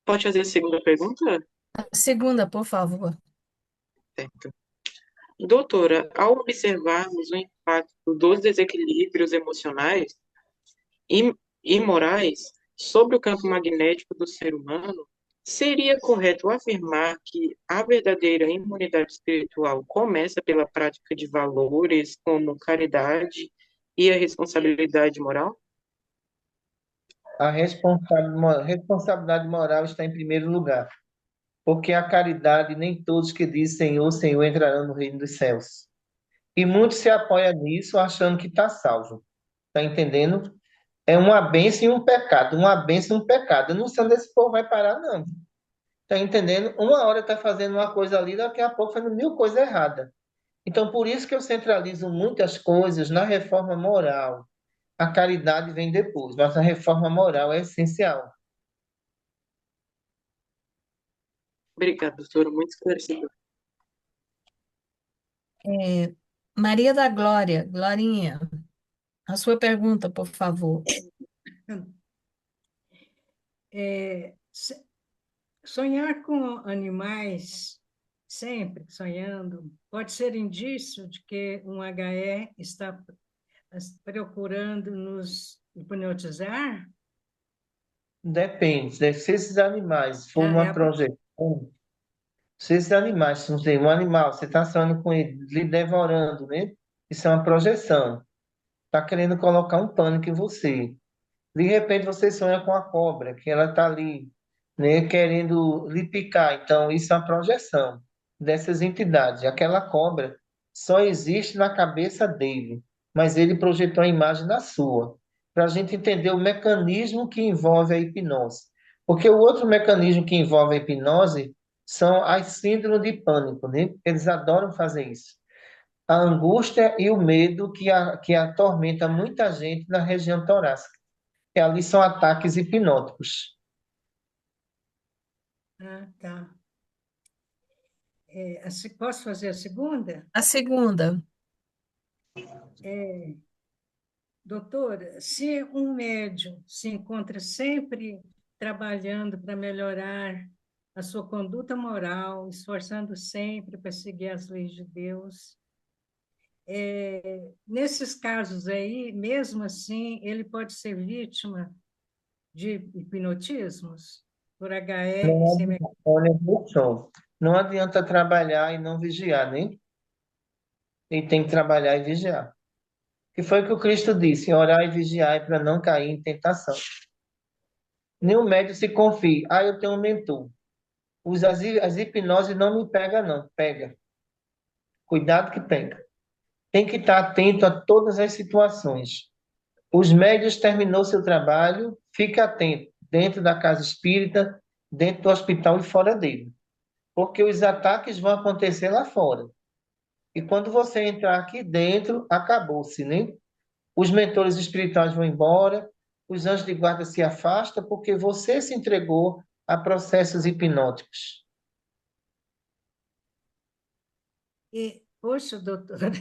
Pode fazer a segunda pergunta? Segunda, por favor. Certo. Doutora, ao observarmos o impacto dos desequilíbrios emocionais e, e morais sobre o campo magnético do ser humano, seria correto afirmar que a verdadeira imunidade espiritual começa pela prática de valores como caridade e a responsabilidade moral? A responsabilidade moral está em primeiro lugar, porque a caridade nem todos que dizem Senhor, Senhor entrarão no reino dos céus. E muitos se apoiam nisso achando que está salvo. Está entendendo? É uma bênção e um pecado, uma bênção e um pecado. Eu não sei onde esse povo vai parar, não. Está entendendo? Uma hora está fazendo uma coisa ali, daqui a pouco fazendo mil coisas erradas. Então, por isso que eu centralizo muitas coisas na reforma moral. A caridade vem depois, mas a reforma moral é essencial. Obrigada, doutora, muito esclarecedor. Maria da Glória, Glorinha, a sua pergunta, por favor. Sonhar com animais, sempre sonhando, pode ser indício de que um HE está procurando nos hipnotizar? Depende, né? Se esses animais for Ah, uma projeção, se esses animais, se não tem um animal, você está sonhando com ele, lhe devorando, né? Isso é uma projeção. Está querendo colocar um pânico em você. De repente você sonha com a cobra, que ela está ali, né, querendo lhe picar. Então, isso é uma projeção dessas entidades. Aquela cobra só existe na cabeça dele, mas ele projetou a imagem na sua, para a gente entender o mecanismo que envolve a hipnose. Porque o outro mecanismo que envolve a hipnose são as síndromes de pânico, né? Eles adoram fazer isso. A angústia e o medo que atormenta muita gente na região torácica. E ali são ataques hipnóticos. Ah, tá. Posso fazer a segunda? A segunda. Doutora, se um médium se encontra sempre trabalhando para melhorar a sua conduta moral, esforçando sempre para seguir as leis de Deus, nesses casos aí, mesmo assim, ele pode ser vítima de hipnotismos? por HR, Não sem adianta, olha, viu só, não adianta trabalhar e não vigiar, né? E tem que trabalhar e vigiar. Que foi o que o Cristo disse, orar e vigiar para não cair em tentação. Nenhum médico se confie. Ah, eu tenho um mentor. As hipnoses não me pega, não. Pega. Cuidado que pega. Tem que estar atento a todas as situações. Os médios terminou seu trabalho, fique atento, dentro da casa espírita, dentro do hospital e fora dele. Porque os ataques vão acontecer lá fora. E quando você entrar aqui dentro, acabou-se, né? Os mentores espirituais vão embora, os anjos de guarda se afastam, porque você se entregou a processos hipnóticos. Poxa, doutora,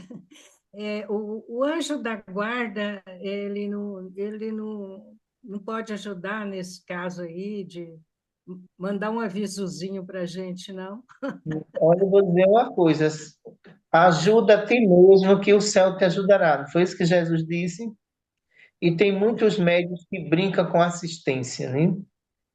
o anjo da guarda, não pode ajudar nesse caso aí de mandar um avisozinho para a gente, não? Olha, eu vou dizer uma coisa: ajuda a ti mesmo, que o céu te ajudará. Não foi isso que Jesus disse? E tem muitos médios que brincam com assistência, né?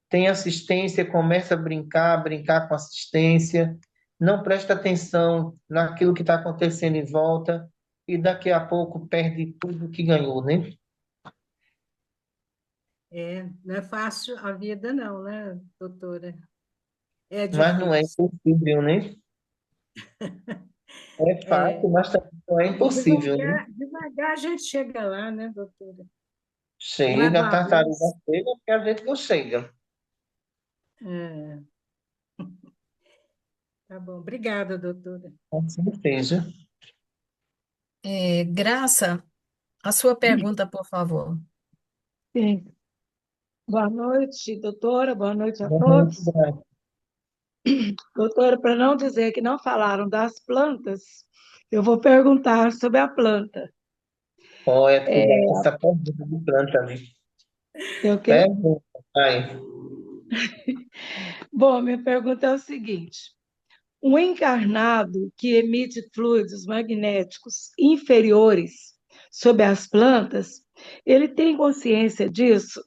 Tem assistência, começa a brincar com assistência, não presta atenção naquilo que está acontecendo em volta e daqui a pouco perde tudo que ganhou, né? Não é fácil a vida, não, né, doutora? É Mas não é difícil. impossível, né? É É, fácil, mas também não é impossível, né? devagar a gente chega lá, né, doutora? Não é Chega, do a tartaruga avesso. chega, porque a gente não chega. É, tá bom. Obrigada, doutora. Assim seja. Graça, a sua pergunta, por favor. Sim. Boa noite, doutora. Boa noite a Boa noite, todos. Graça. Doutora, para não dizer que não falaram das plantas, eu vou perguntar sobre a planta. Olha, É, cuidado com essa pergunta de planta ali. eu que... Pergunta, vai. Bom, minha pergunta é o seguinte: um encarnado que emite fluidos magnéticos inferiores sobre as plantas, ele tem consciência disso?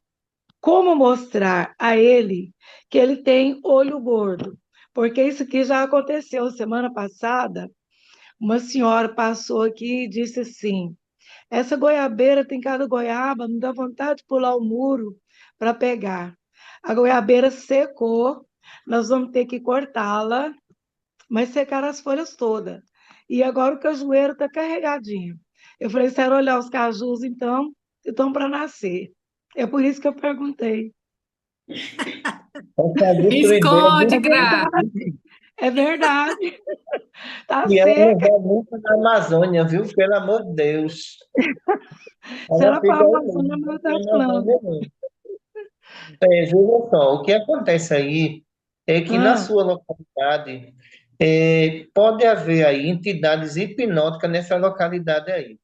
Como mostrar a ele que ele tem olho gordo? Porque isso aqui já aconteceu semana passada. Uma senhora passou aqui e disse assim: essa goiabeira tem cada goiaba, não dá vontade de pular o muro para pegar. A goiabeira secou, nós vamos ter que cortá-la, mas secaram as folhas todas. E agora o cajueiro está carregadinho. Eu falei: se era olhar os cajus, então, estão para nascer. É por isso que eu perguntei. Essa destruideira É Esconde, do Gra. verdade, é verdade. Tá e ela não seca. vai nunca na Amazônia, viu? Pelo amor de Deus. Se Ela ela for fica a aí Amazônia, mesmo, ela não está tem planta. Amazônia não. Veja só, o que acontece aí é que na Ah, sua localidade pode haver aí entidades hipnóticas nessa localidade aí.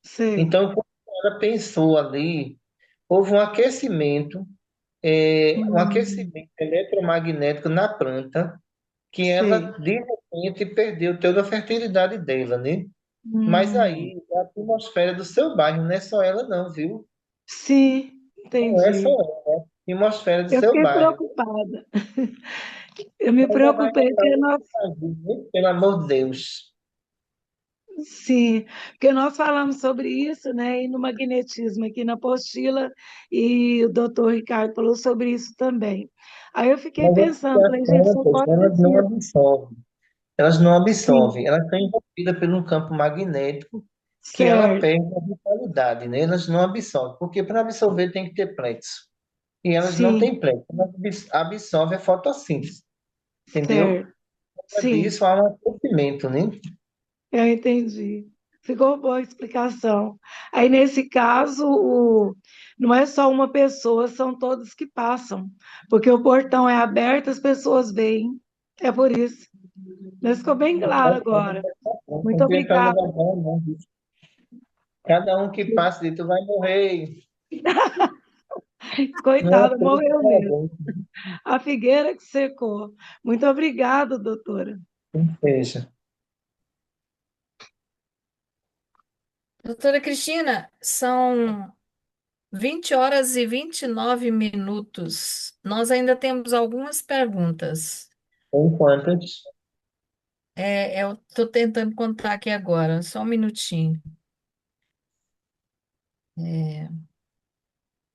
sei. Então, quando ela pensou ali, houve um Hum, aquecimento eletromagnético na planta, que ela, sei. de repente, perdeu toda a fertilidade dela, né? Mas Hum, aí, a atmosfera do seu bairro, não é só ela não, viu? sim, Não é só entendi. ela, é a atmosfera do Eu seu fiquei bairro. preocupada. Eu me Ainda vai preocupei mandar porque outro nós, Brasil, né? Pelo amor de Deus. sim, porque nós falamos sobre isso, né, e no magnetismo aqui na apostila, e o doutor Ricardo falou sobre isso também. Aí eu fiquei Mas é porque pensando, as falei, gente, só plantas, pode ter elas não sido. absorvem. Elas não absorvem. Sim, Elas estão envolvidas por um campo magnético que ela certo, perde a vitalidade, né? Elas não absorvem. Porque para absorver tem que ter plexo. E elas não sim, têm plexo. Elas absorvem a fotossíntese. Entendeu? certo, Por causa sim. disso há um aquecimento, né? Eu entendi. Ficou boa a explicação. Aí, nesse caso, não é só uma pessoa, são todos que passam, porque o portão é aberto, as pessoas veem. É por isso. Mas ficou bem claro agora. Muito Porque então não obrigada. vai dar, não. Cada um que passa de tu vai morrer. Não é Coitada, tudo morreu para mesmo. bom. A figueira que secou. Muito obrigada, doutora. Veja. Doutora Cristina, são 20h29. Nós ainda temos algumas perguntas. Tem quantas? Eu estou tentando contar aqui agora, só um minutinho. É,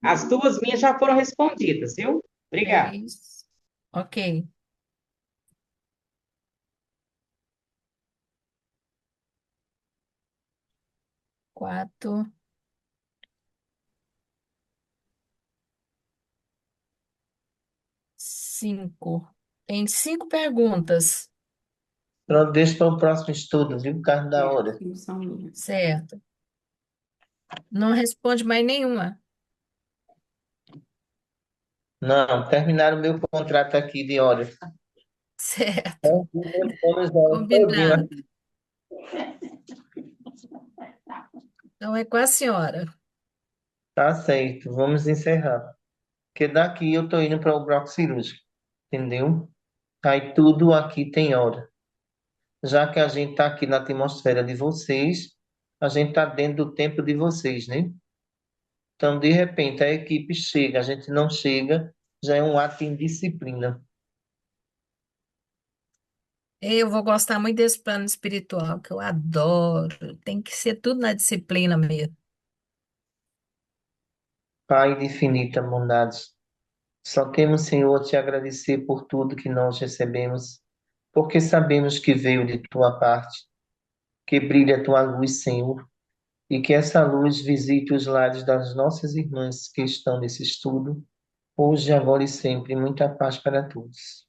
As duas minhas já foram respondidas, viu? Obrigada. 3, ok. 4, 5. Tem 5 perguntas, Pronto, deixa para o próximo estudo, viu? Por causa da hora. certo? Não responde mais nenhuma. Não, terminaram o meu contrato aqui de horas. Certo, Vamos lá, todinho combinado. aqui. Então é com a senhora. Tá certo, vamos encerrar. Porque daqui eu tô indo para o bloco cirúrgico, entendeu? Aí tudo aqui tem hora. Já que a gente tá aqui na atmosfera de vocês, a gente tá dentro do tempo de vocês, né? Então, de repente, a equipe chega, a gente não chega, já é um ato de indisciplina. Eu vou gostar muito desse plano espiritual, que eu adoro. Tem que ser tudo na disciplina mesmo. Pai de infinita bondade, só temos, Senhor, a te agradecer por tudo que nós recebemos, porque sabemos que veio de tua parte, que brilha a tua luz, Senhor, e que essa luz visite os lares das nossas irmãs que estão nesse estudo, hoje, agora e sempre. Muita paz para todos.